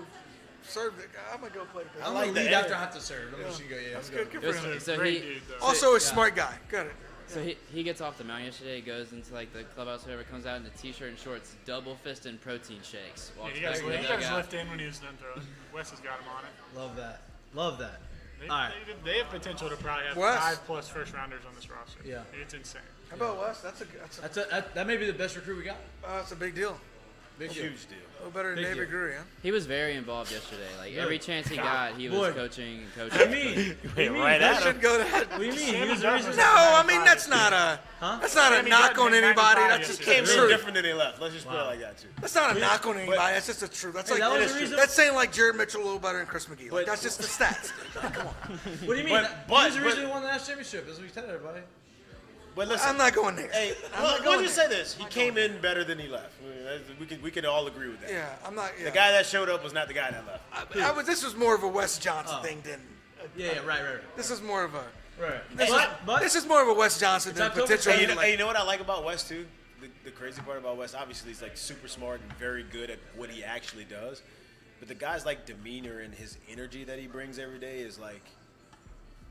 serve. I'm gonna go play baseball. I'm like gonna that. leave after I have to serve. I'm just gonna go. Yeah, That's I'm good. good. Good it for him. was, so Great he, dude, though. Also, a smart guy. Got it. So he gets off the mound yesterday, goes into like the clubhouse, whoever comes out in a t-shirt and shorts, double fisting protein shakes. Yeah, Walks you guys, back to the you guys dugout. lift in when he was done throwing. Wes has got him on it. Love that. Love that. They, All right. they have potential to probably have Wes. 5+ first rounders on this roster. Yeah. It's insane. How about Wes? That may be the best recruit we got. That's a big deal. Big deal. Huge deal. A little better than Big David deal. Grury, huh? He was very involved yesterday. Like every chance he got, he was Boy. coaching and coaching. I mean, Right That at should him. go to that. what do you mean? He Sammy was the Dunn reason. was No, I mean that's not a. Huh? That's not a Sammy knock Dunn on hit anybody. 95 That's just yesterday. the Came in truth. different than they left. Let's just put it like that too. That's not a knock on anybody. That's just the truth. That's Hey, like that was the reason- that's saying like Jared Mitchell a little better than Chris McGee. Like But- that's just the stats. Come on. What do you mean? But- he was the but- reason he won the national championship. As we tell everybody. But listen, I'm not going there. Hey, I'm well, not let going me just there. say this: he came in better than he left. We could all agree with that. Yeah, I'm not. Yeah. The guy that showed up was not the guy that left. This was more of a Wes Johnson thing than. Yeah, right. This is more of a. Right. This is more of a Wes Johnson than October potential. Hey, like- you know what I like about Wes too? The crazy part about Wes, obviously, he's like super smart and very good at what he actually does. But the guy's like demeanor and his energy that he brings every day is like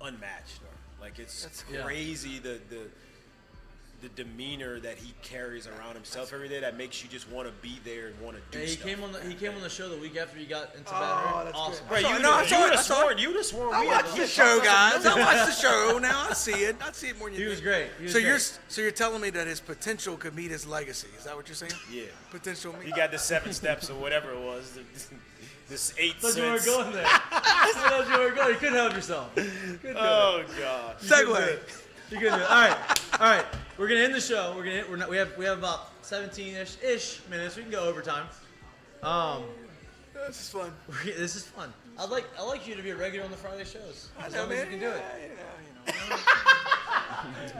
unmatched. Like it's Yeah. crazy the demeanor that he carries around himself every day that makes you just want to be there and want to do Yeah, he stuff. came on the show the week after he got into Oh, battery. that's Awesome. good. Right, I you'd saw it. have I saw it. sworn. You'd have sworn. I we had watched to the talk show, about guys. something. I watched the show. Now I see it. I see it more than you He was think. great. He was So great. you're telling me that his potential could meet his legacy. Is that what you're saying? Yeah. Potential meet. He got the 7 steps or whatever it was. This 8 Thought you were cents. going there. I thought you were going. You couldn't help yourself. Couldn't do it. Oh God. Segue. You couldn't do it. All right. We're gonna end the show. We have about 17-ish minutes. We can go overtime. This is fun. This is fun. I'd like you to be a regular on the Friday shows. As long as you can do it.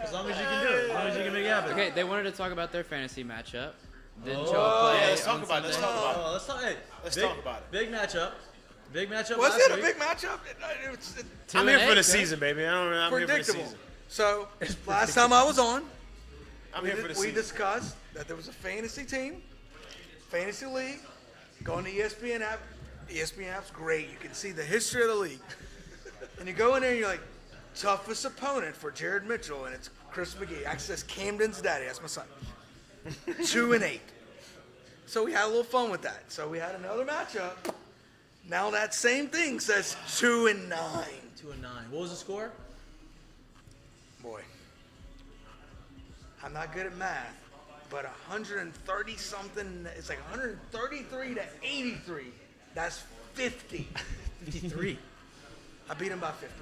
As long as you can do it. As long as you can make it happen. Okay, they wanted to talk about their fantasy matchup. Didn't show Oh, up play. yeah, let's talk on about it. Let's Sunday. talk about it. Let's talk. Hey, Let's big- talk about it. Big matchup. Big matchup. Was last it a week. big matchup? It's I'm here for the 2-8, season, baby. I'm here for the predictable. season. So last time I was on, I'm here for the we season. discussed that there was a fantasy team, fantasy league, go on the ESPN app. The ESPN app's great. You can see the history of the league. And you go in there and you're like, toughest opponent for Jared Mitchell, and it's Chris McGee. Access Camden's daddy. That's my son. 2-8. So we had a little fun with that. So we had another matchup. Now that same thing says 2-9. 2-9. What was the score? Boy, I'm not good at math, but 130 something. It's like 133 to 83. That's 50. 53. I beat him by 50.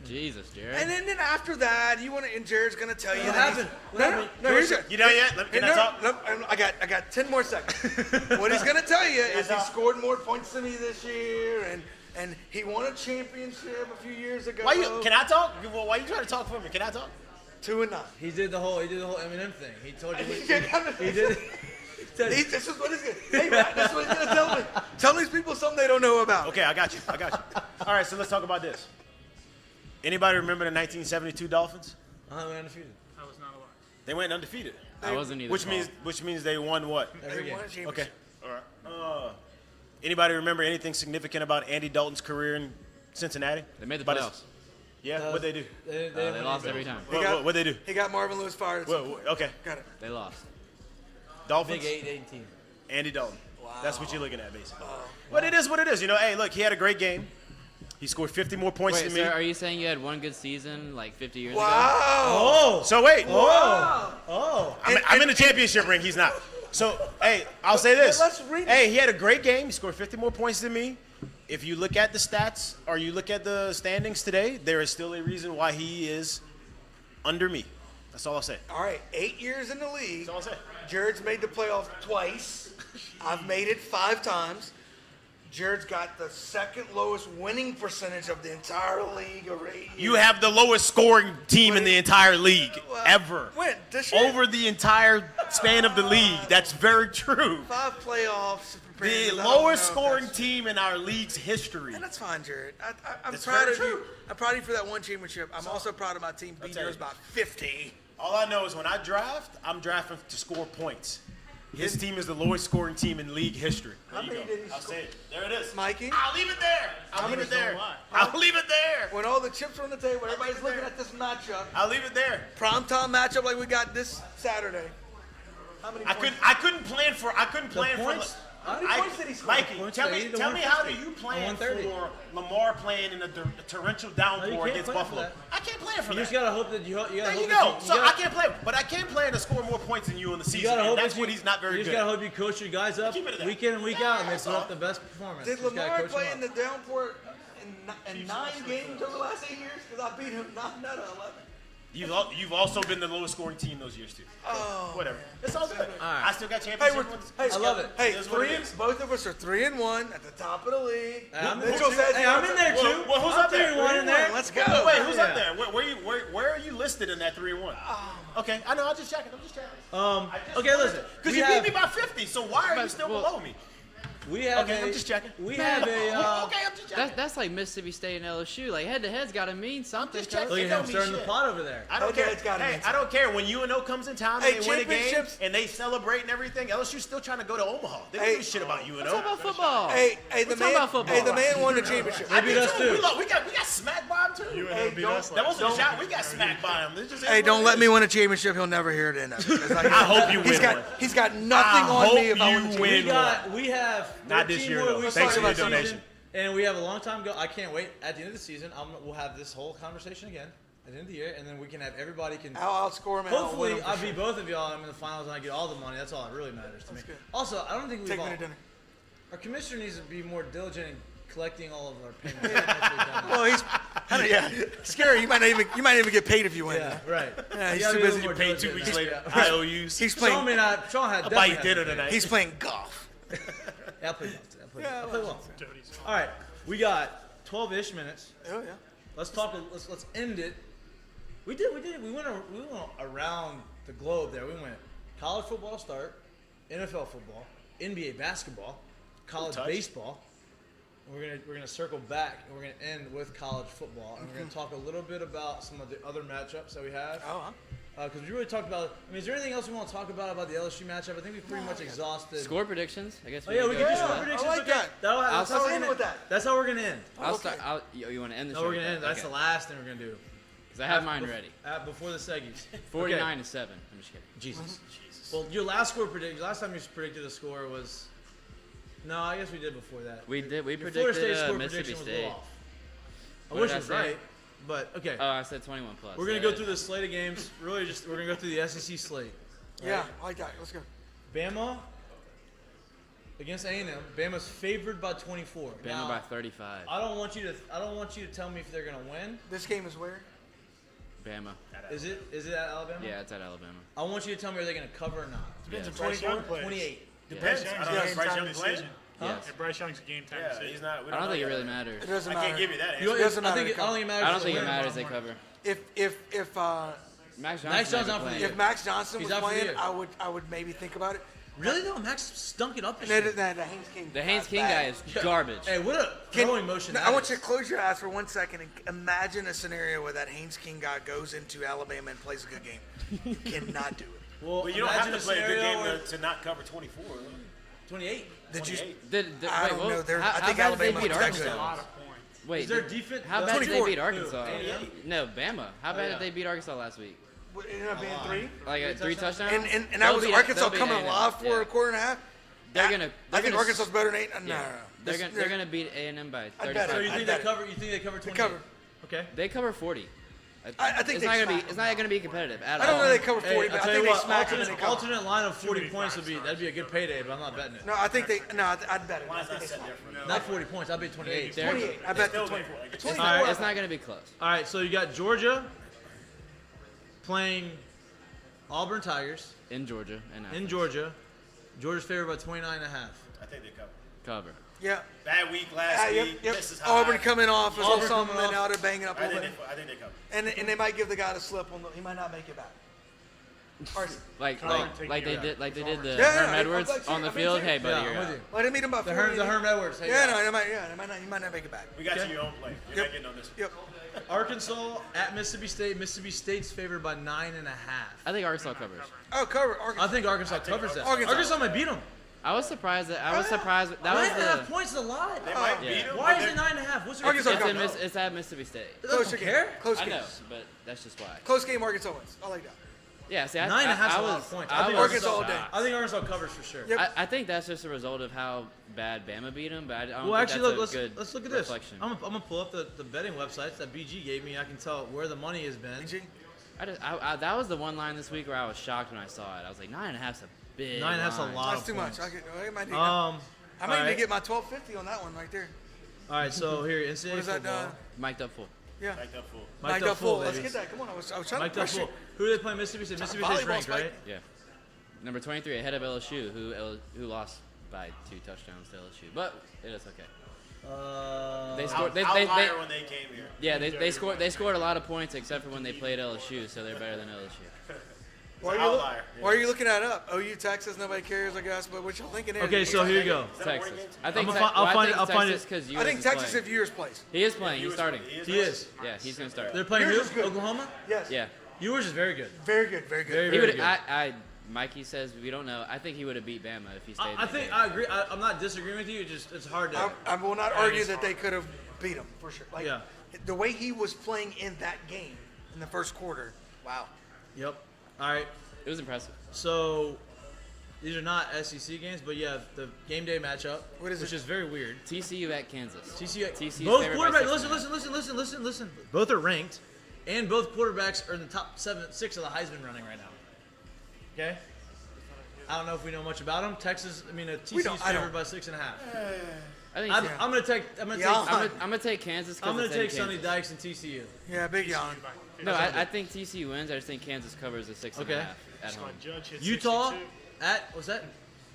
Jesus, Jared. And then after that, and Jared's gonna tell you What that happened? he's- What No, happened? no, here's it. You done yet? Can I talk? No, I got 10 more seconds. What he's gonna tell you is he scored more points than me this year, and he won a championship a few years ago. Can I talk? Well, why you trying to talk for me? Can I talk? 2-9. He did the whole Eminem thing. He told you. He He did. This is what he's gonna. Hey, Matt, this is what he's gonna tell me. Tell these people something they don't know about. Okay, I got you. All right, so let's talk about this. Anybody remember the 1972 Dolphins? We're undefeated. I was not alive. They went undefeated, I wasn't either. which means they won what? Every They game. won a championship. Okay. All right. Anybody remember anything significant about Andy Dalton's career in Cincinnati? They made the About his- playoffs. Yeah, what'd they do? They lost every time. What'd they do? He got Marvin Lewis fired. At some point. Okay. Got it. They lost. Dolphins. Big 8-8 team. Andy Dalton. Wow. That's what you're looking at, basically. But it is what it is. You know, hey, look, he had a great game. He scored 50 more points Wait, than me. so are you saying you had one good season like 50 years ago? Wow. So wait. Oh. I'm in the championship ring. He's not. So, hey, I'll say this. Let's read it. Hey, he had a great game. He scored 50 more points than me. If you look at the stats or you look at the standings today, there is still a reason why he is under me. That's all I'll say. All right, 8 years in the league. That's all I'll say. Jared's made the playoffs twice. I've made it 5 times. Jared's got the second lowest winning percentage of the entire league over 8 years. You have the lowest scoring team in the entire league ever. When? This year? Over the entire span of the league. That's very true. 5 playoffs. The lowest scoring team in our league's history. And that's fine, Jared. I'm That's proud very of you. true. I'm proud of you for that one championship. I'm also proud of my team beating tell yours you. by 50. All I know is when I draft, I'm drafting to score points. His team is the lowest scoring team in league history. There you many go. did he I'll score? say it. There it is. Mikey? I'll leave it there. I'll leave it there. I'll leave it there. When all the chips are on the table, everybody's looking at this matchup. I'll leave it there. Primetime matchup like we got this Saturday. How many I points? couldn't plan for. points? How many points did he score? Mikey, Points tell to me 80 to how do 150. you plan 130. for Lamar playing in a torrential downpour can't against plan for Buffalo? that. I can't plan for You that. just gotta hope that you gotta There hope you that go. So gotta- I can't play, but I can plan to score more points than you in the You season. gotta And hope that's that what he's not very You good. just gotta hope you coach your guys up Keep it at that. week in and week out, and they That's put all. up the best performance. Did You just gotta Lamar coach them play up. in the downpour in 9 games over the last 8 years? Because I beat him 9 out of 11. You've also been the lowest scoring team those years too. Oh, Whatever. It's all good. right. I still got Hey, championship wins. hey, I love it. Hey, It is what it is. both of us are 3-1 at the top of the league. I'm in Mitchell there says too. Hey, I'm in there too. Well, who's I'm up there? 3-1 in there. Let's go. Wait, who's Yeah. up there? Where are you listed in that 3-1? Okay, I know. I'm just checking. Okay, listen. Because we you have- beat me by 50, so why are you But- still well- below me? We have Okay, a, I'm just checking. We have a. Okay, I'm just checking. That's like Mississippi State and LSU. Like head to head's got to mean something. just checking. Look at It him don't mean stirring the shit. pot over there. I don't Okay, care. it's gotta Hey, mean I don't care when UNO comes in town Hey, and they win a game championships- and they celebrate and everything. LSU's still trying to go to Omaha. They don't Hey, give a shit about UNO. Talk about football. Hey, the We're talking man. about football. Hey, the man won the championship. They beat us too. We got smacked by him too. Hey, don't- That wasn't a shot. We got smacked by him. This just is Hey, what don't it let is. me win a championship. He'll never hear it in it. I hope you win one. He's got nothing I on me hope if I win you the win. championship. We have Not this 13 year, more though. weeks Thanks left for of your the donation. season, and we have a long time to go. I can't wait. At the end of the season, we'll have this whole conversation again at the end of the year, and then we can have everybody can. I'll outscore him. And I'll win Hopefully, him for I'll sure. beat both of y'all. I'm in the finals, and I get all the money. That's all that really matters to me. good. Also, I don't think we've Take all. me to dinner. Our commissioner needs to be more diligent in collecting all of our payments. I don't know if we've done that. Well, he's scary. You might not even get paid if you win. Yeah, right. Yeah, You he's gotta too be a busy little more to Paid diligent 2 weeks in later. that. Yeah. IOUs. He's Sean playing. may not. Sean had I'll buy you definitely dinner had to pay. tonight. He's playing golf. Yeah, I play golf. I play well. All right, we got 12-ish minutes. Oh yeah. Let's talk. Let's end it. We went around the globe there. We went college football start, NFL football, NBA basketball, college touch. baseball. And we're gonna circle back and we're gonna end with college football, and we're gonna talk a little bit about some of the other matchups that we have. Because we really talked about. I mean, is there anything else we want to talk about the LSU matchup? I think we've pretty much exhausted. Score predictions. I guess. Oh yeah, we can do go score through that. predictions. I like okay. that. That's how we're end gonna with that. That's how we're gonna end. I'll start. You want to end the No, show? we're gonna end. That's the last thing we're gonna do. Because I have mine ready. Before the seggies. 49 to 7. I'm just kidding. Jesus. Well, your last score prediction. Last time you predicted a score was. No, I guess we did before that. We did. We Your Florida State predicted score Mississippi prediction was a little State. off. I What wish did it I was say? right, but okay. Oh, I said 21 plus. We're gonna go through the slate of games. Really, we're gonna go through the SEC slate. Yeah, I like that. Let's go. Bama against A&M. Bama's favored by 24. Bama Now, by 35. I don't want you to tell me if they're gonna win. This game is where? Bama. Is it at Alabama? Yeah, it's at Alabama. I want you to tell me are they gonna cover or not. Depends if Yeah. Bryce Young plays. 28. Depends. Bryce I Young's don't know a if Bryce game-time Young playing. decision. Yes. If Bryce Young's a game-time Yeah, decision. he's not. We I don't think it know really yet. matters. It doesn't I matter. can't give you that You know, answer. doesn't I matter think to I don't think it matters. I don't if think they it win. matters they cover. If Max John's Johnson's out for the playing. year. if Max Johnson He's was out for the playing, year. I would maybe think about it. Really though, Max stunk it up. this And year. the Haynes King. The Haynes guy's King bad. guy is garbage. Hey, what a throwing motion! No, that I want is. you to close your eyes for 1 second and imagine a scenario where that Haynes King guy goes into Alabama and plays a good game. Cannot do it. Well, But you don't have imagine to play a good scenario game where- to not cover 24. 28. Did you? 28. Did, I wait, don't what- know. how I think bad did they Alabama beat was That's a good. Arkansas? lot of points. Wait, Is their defense? how bad did they 24. beat Arkansas? A&M? No, Bama. How bad yeah. did they beat Arkansas last week? What, it ended up being 3. Like three touchdowns. And that was Arkansas coming A&M. alive for a quarter and a half. I think Arkansas's better than 8. No. They're gonna beat A&M by I 35. bet So it. you think they cover? You think they cover 28? They cover. Okay. They cover 40. I think it's they not gonna be. smack It's not gonna be competitive at I don't all. know they cover 40, Hey, but I I tell think you they what, smack them and they cover. alternate line of 40 Should be points five that'd be a good payday, but I'm not betting it. No, I think they. No, I'd bet it. Why I is think that they set smack. different? Not 40 points. I'll bet 28. They're- 28. I bet the Still 24. there. It's 24. All right. It's not gonna be close. All right, so you got Georgia playing Auburn Tigers In Georgia and in Georgia. Georgia's favored by 29.5. I think they cover. cover. Yeah. Bad week last Yep, week. yep. This is high. Auburn coming off. There's a Auburn little something, coming and now they're banging up a I little think bit. they cover. And they might give the guy a slip on the. He might not make it back. Like take they you did the Yeah, Herm yeah, Edwards I'm on the being field. serious. Hey, buddy, Yeah, you're I'm with out. you. Well, they meet him by 40. The Herm Edwards. Hey, Yeah, no, he might not make it back. We got Okay. you your own play. You're Yep. not getting on this. Yep. Arkansas at Mississippi State. Mississippi State's favored by 9.5. I think Arkansas covers. Oh, cover. I Arkansas. think Arkansas covers that. Arkansas. Arkansas might beat them. I was surprised that that was the. points is a lot. They might Yeah. beat them. Why but is it they're- 9.5? What's the Arkansas It's, covers. it's at Mississippi State. They Close don't game. care. Close I game. know, but that's just why. Close game. Arkansas wins. I like that. Yeah, see, 9.5 is I a lot was, of points. I think was Arkansas all day. shocked. I think Arkansas covers for sure. Yep. I think that's just a result of how bad Bama beat them, but I don't Well, think actually, that's look, a good let's look at this. reflection. I'm gonna pull up the betting websites that BG gave me. I can tell where the money has been. BG? That was the one line this week where I was shocked when I saw it. I was like, 9.5's a big 9.5's a line. lot. That's too much. points. I might need, Um, I might all need to right. get my 1250 on that one right there. All right, so here NCAA What is that? football. Mic'd up full. Yeah. Backed up full. Mic'd up full. Let's baby. get that. Come on. I was trying Mic'd to up push full. it. Who do they play? Mississippi State. Mississippi State's volleyball ranked, spike. right? Yeah. Number 23 ahead of LSU, who lost by 2 touchdowns to LSU, but it is okay. They scored. Outlier when they came here. Yeah, they scored a lot of points except for when they played LSU, so they're better than LSU. Why Outlier. are you looking that up? OU, Texas, nobody cares, I guess. But what y'all thinking there? Okay, so here you go. Is that a Texas. morning game? I think. I'll find it. because I think Texas if Ewers plays. He is playing. He's Ewers- starting. He is. Yeah, he's gonna start. They're playing Yours is who? good. Oklahoma. Yes. Yeah. Yours is very good. Very good. Very good. Very, He very would. good. Mikey says we don't know. I think he would have beat Bama if he stayed. I think I agree. I'm not disagreeing with you. It's hard to. I will not argue that they could have beat him for sure. Like Yeah. the way he was playing in that game in the first quarter. Wow. Yep. All right. It was impressive. So these are not SEC games, but yeah, the game day matchup, What is which it? is very weird. TCU at Kansas. TCU. 's Both favored by quarterbacks. 6.5. Listen. Both are ranked, and both quarterbacks are in the top 6 of the Heisman running right now. Okay. I don't know if we know much about them. TCU's I don't. favored by 6.5. I think. I'm gonna take. Yeah, I'm gonna take Kansas. I'm gonna it's in take Sonny Kansas. Dykes and TCU. Yeah, big yawn. No, I think TCU wins. I just think Kansas covers the 6.5 Okay. at Just home. glad Judge hit Utah 62. what's that?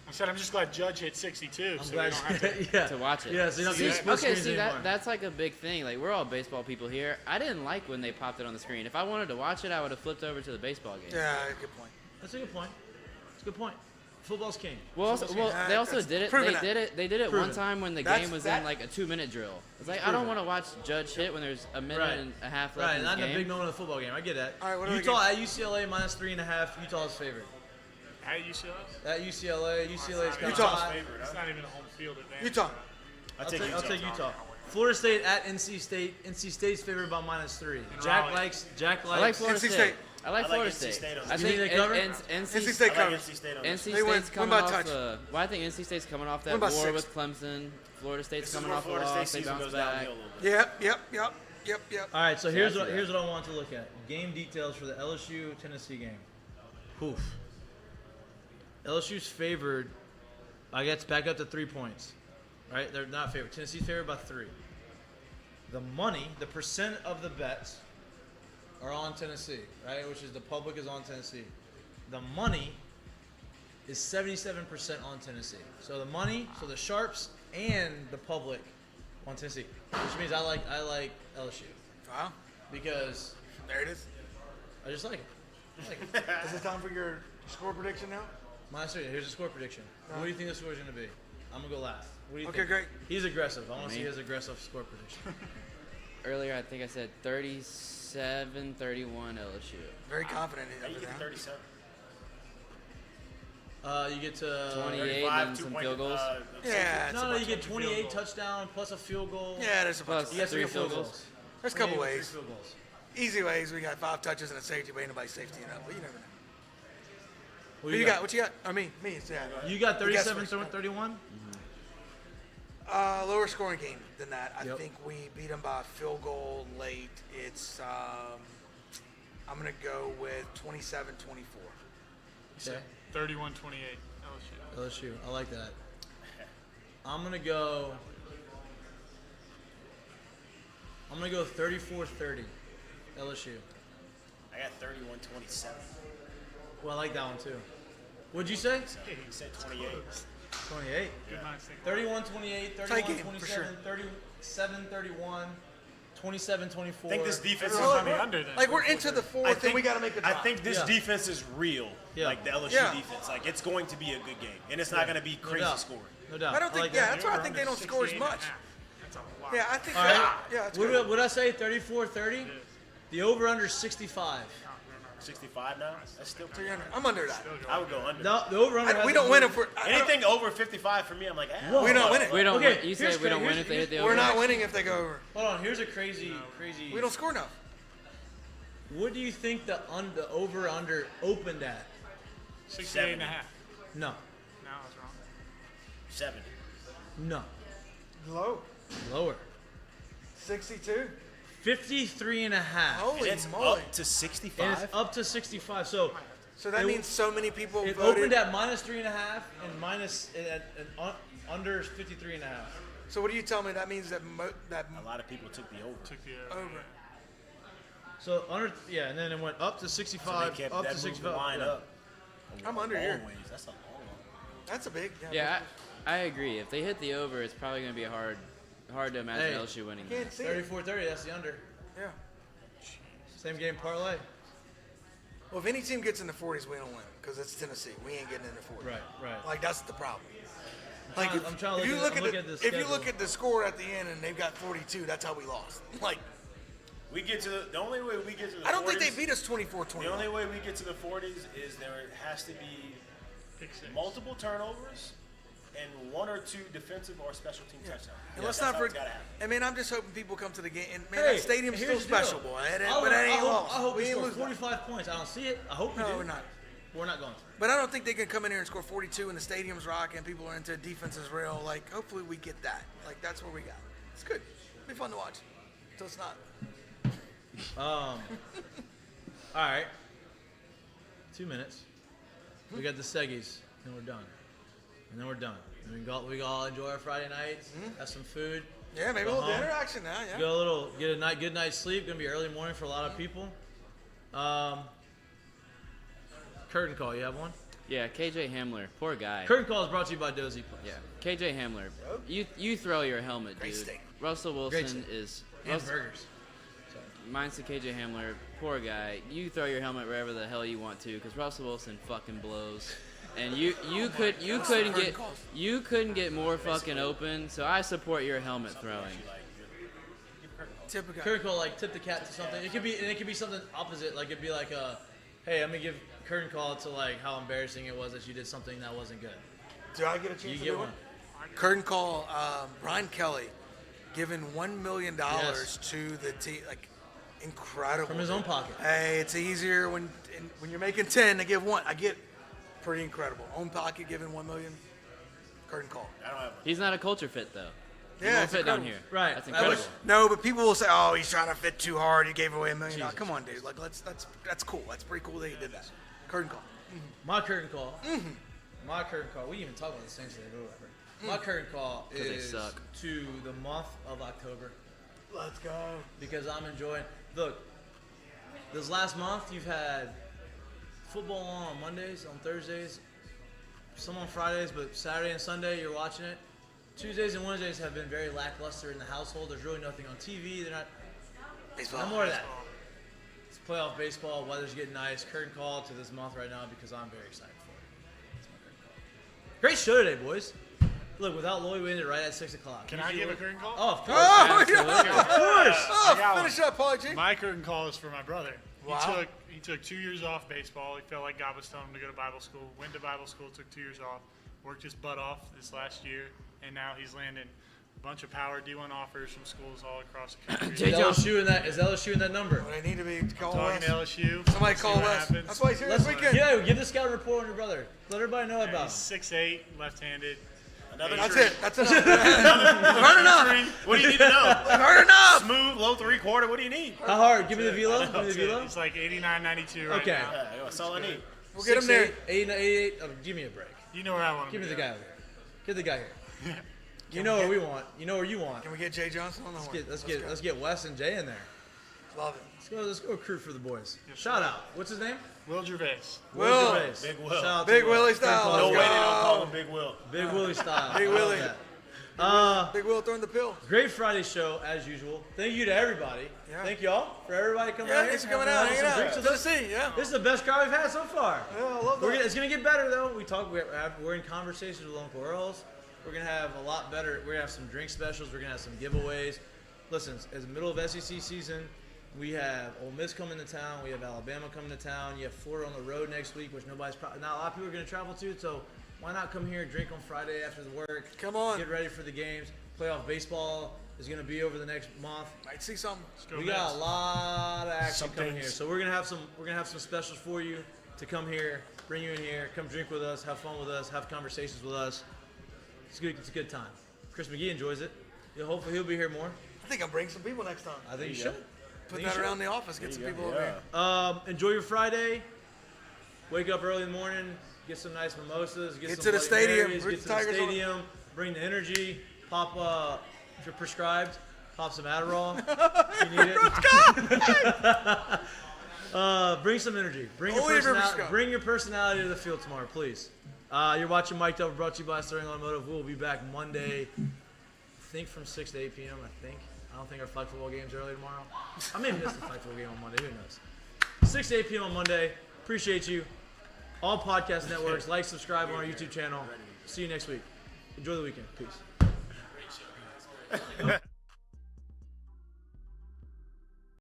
I said I'm just glad Judge hit 62, I'm so glad. we don't have to. Yeah. To watch it. Yeah, so you don't See, get split Okay, screens see anymore. that's like a big thing. Like we're all baseball people here. I didn't like when they popped it on the screen. If I wanted to watch it, I would have flipped over to the baseball game. Yeah, good point. That's a good point. That's a good point. Football's king. Well, they also that's did it. proven They that. did it. They did it Proven. one time when the That's- game was that- in like a 2-minute drill. It's like I don't want to watch Judge hit when there's a minute Right. and a half left Right, in not this in a game. big moment of the football game. I get that. All right, what other Utah at UCLA minus 3.5. Utah's favored. At UCLA? At UCLA's got Utah's hot. favorite, It's huh? not even a home field advantage. Utah. I'll I'll take Utah. Florida State at NC State. NC State's favored by minus 3. Jack Raleigh. likes. I like Florida NC State. State. I like I like Florida NC State. State on I this. You think think they cover? NC State I covers. like NC State on this. NC They win- State's win coming by off touch. Well, I think NC State's coming off that Win by war 6. with Clemson. Florida State's This is coming where off a Florida loss. State They season bounced goes back. downhill a little bit. Yep. All right, so Yeah, here's I see what that. I want to look at. Game details for the LSU Tennessee game. Poof. LSU's favored. I guess back up to 3 points. Right? They're not favored. Tennessee's favored by 3. The money, the percent of the bets are on Tennessee, right? Which is the public is on Tennessee. The money is 77% on Tennessee. So the money, so the sharps and the public on Tennessee, which means I like LSU Wow. because There it is. I just like it. I like it. Is it time for your score prediction now? Minus 3. Here's the score prediction. What do you think the score is going to be? I'm going to go last. What do you Okay, think? great. He's aggressive. I want to see Me? his aggressive score prediction. Earlier, I think I said 37-31 LSU. Very confident How in you it. get 37? You get to 28 and some field goals. Yeah. No, you get 28 touchdown plus a field goal. Yeah, there's a bunch. Plus Of, You got 3 three field goals. there's a couple 28 with ways. 3 field goals. Easy ways. We got 5 touches and a safety, but ain't nobody safety enough. But you never know. What Who you got? What you got? I mean, me. Yeah. You got You guess 37, first. 31? Lower scoring game than that. I Yep. think we beat them by a field goal late. It's I'm gonna go with 27-24. Okay. 31-28 LSU. LSU. I like that. I'm gonna go 34-30. LSU. I got 31-27. Well, I like that one too. What'd you say? He said 28. 28. Good minds think. 31-28, Tight game, for sure. 37-31, 27-24. I think this defense is Everyone's on the under then. Like we're into the fourth, and we got to make a I drive. think this Yeah. defense is real. Yeah. Like the LSU Yeah. defense. Like it's going to be a good game. And it's not going to be crazy doubt. scoring. No doubt. I don't think. like Yeah, that. that's why I think they don't score as much. That's a lot. Yeah, I think. All right. Yeah, that's What good. did I say? 34-30? The over-under 65. 65 now? That's still pretty. I'm under that. I would go under. No, the over-under. We don't win if we're. Anything over 55 for me, I'm like, ah. We don't win it. We don't. Okay, win. You here's say we don't crazy. win if they hit the over. We're not winning if they go over. Hold on. Here's a crazy. We don't score enough. What do you think the over-under opened at? 68.5. No. No, I was wrong. 70. No. Low. Lower. 62. 53.5. Holy And it's moly! up to And 65. it's up to 65. So So that it- means so many people it voted. opened at -3.5 and under 53.5. So what do you tell me? That means that A lot of people took the over. Took the over. So under, yeah, and then it went up to So 65, they kept up that to moved 65. the line yeah. up. I'm under here. Always. That's a long one. That's a big. Yeah, I agree. If they hit the over, it's probably going to be hard to imagine Hey. LSU winning. Can't That. see it. 34-30, that's the under. Yeah. Same game parlay. Well, if any team gets in the 40s, we don't win because it's Tennessee. We ain't getting in the 40s. Right. Like that's the problem. Like I'm trying to if you look look at at the if you schedule. look at the score at the end and they've got 42, that's how we lost. Like We get to the only way we get to the 40s. I don't think they beat us 24-21. The only way we get to the 40s is there has to be pick six. multiple turnovers and 1 or 2 defensive or special team touchdowns. And let's That's not how it's forget. gotta happen. I mean, I'm just hoping people come to the game. And man, Hey, that stadium's still here's the deal. special, boy. But I that ain't hope, lost. I hope we ain't score lose that. 45 points. I don't see it. I hope we do. No, we're not. We're not going to. But I don't think they can come in here and score 42 and the stadium's rocking. People are into defense is real. Like, hopefully we get that. Like, that's where we got. It's good. It'll be fun to watch. Until it's not. All right. 2 minutes. We got the Seggies, and we're done. And then we're done. And we can all enjoy our Friday nights, have some food, Yeah, maybe a Go little home. dinner action now. Yeah. get a good night's sleep. Gonna be early morning for a lot of people. Curtain call. You have one? Yeah, KJ Hamler, poor guy. Curtain call is brought to you by Dozy Plus. Yeah, KJ Hamler, you throw your helmet, Great dude. steak. Russell Great Wilson steak. is. And Russell, burgers. mine's to KJ Hamler, poor guy. You throw your helmet wherever the hell you want to, because Russell Wilson fucking blows. And you couldn't get more fucking open. So I support your helmet throwing. Typical. Curtain call, like tip the cat to something. It could be something opposite. Like it'd be like hey, I'm gonna give curtain call to like how embarrassing it was that you did something that wasn't good. Do I get a chance You to get do one. Curtain call. Brian Kelly giving $1 million Yes. to the team. Like, incredible. From his own pocket. Hey, it's easier when you're making 10 to give one. I get pretty incredible. Own pocket giving $1 million. Curtain call. I don't have He's not a culture fit though. He Yeah, won't it's fit down incredible. here. Right. That's I incredible. wish- No, but people will say, "Oh, he's trying to fit too hard. He gave away $1 million." Jesus. Come on, dude. Like, that's cool. That's pretty cool that he did that. Curtain call. My curtain call. My curtain call. We didn't even talk about the Saints today, but whatever. My curtain call 'Cause they is suck. to the month of October Let's go. because I'm enjoying. Look, this last month you've had football on Mondays, on Thursdays, some on Fridays, but Saturday and Sunday you're watching it. Tuesdays and Wednesdays have been very lackluster in the household. There's really nothing on TV. They're not. Baseball. No more of that. It's playoff baseball. Weather's getting nice. Curtain call to this month right now because I'm very excited for it. That's my curtain call. Great show today, boys. Look, without Lloyd, we ended right at 6 o'clock. Can I give a curtain call? Oh, of course. Oh, Of course. oh, I got finish one. up, Paul G. My curtain call is for my brother. Wow. He took 2 years off baseball. He felt like God was telling him to go to Bible school. Went to Bible school, took 2 years off, worked his butt off this last year, and now he's landing a bunch of power D1 offers from schools all across the country. Is LSU in that number? When they need to be called Talking to us. LSU. Somebody see call what us. happens. That's why he's here this weekend. Yeah, give this guy a report on your brother. Let everybody know Yeah, about he's him. 6'8", left-handed. Another That's tree. it. That's enough. Heard enough. What do you need to know? Heard enough. Smooth, low 3/4. What do you need? How hard? Give me the velo. Give me the That's velo. it. He's like 89, 92 right Okay. now. Yeah, that's all I need. We'll get him there. 88. Give me a break. You know where I want him Give me to the go. guy over here. Get the guy here. You know what we want. You know where you want. Can we get Jay Johnson on the horn? Let's get Wes and Jay in there. Love it. Let's go recruit for the boys. Shout out. What's his name? Will Gervais. Will. Gervais. Big Will. Shout out to Big Will. Willie style. No Let's way they don't go. call him Big Will. Big Willie style. Big I love Willie. that. Big Will throwing the pill. Great Friday show as usual. Thank you to everybody. Yeah. Thank y'all for everybody coming Yeah, out here. thanks for coming out. Hanging Some out. drinks with us. Tennessee, yeah. This is the best crowd we've had so far. Yeah, I love that. It's gonna get better though. We're in conversations with Uncle Earls. We're gonna have a lot better. We're gonna have some drink specials. We're gonna have some giveaways. Listen, it's the middle of SEC season. We have Ole Miss coming to town. We have Alabama coming to town. You have Florida on the road next week, which not a lot of people are gonna travel to. So why not come here and drink on Friday after the work? Come on. Get ready for the games. Playoff baseball is gonna be over the next month. Might see something. Go We Mets. got a lot of action Some coming things. here, so we're gonna have some specials for you to come here, bring you in here, come drink with us, have fun with us, have conversations with us. It's good. It's a good time. Chris McGee enjoys it. Hopefully he'll be here more. I think I'll bring some people next time. I think you should. Put that around the office. Get some people over here. Enjoy your Friday. Wake up early in the morning. Get some nice mimosas. Get some to the Bloody stadium. Marys, Root Get to the the Tigers on. stadium. Bring the energy. Pop if you're prescribed. Pop some Adderall. if you need it. Bring some energy. Bring your, Only if you're personality, prescribed. bring your personality to the field tomorrow, please. You're watching Mik'd Up, brought to you by Sterling Automotive. We'll be back Monday, I think from 6 to 8 p.m. I don't think our flag football game's early tomorrow. I may miss the flag football game on Monday. Who knows? 6 to 8 p.m. on Monday. Appreciate you. All podcast networks. Like, subscribe on our YouTube channel. See you next week. Enjoy the weekend. Peace.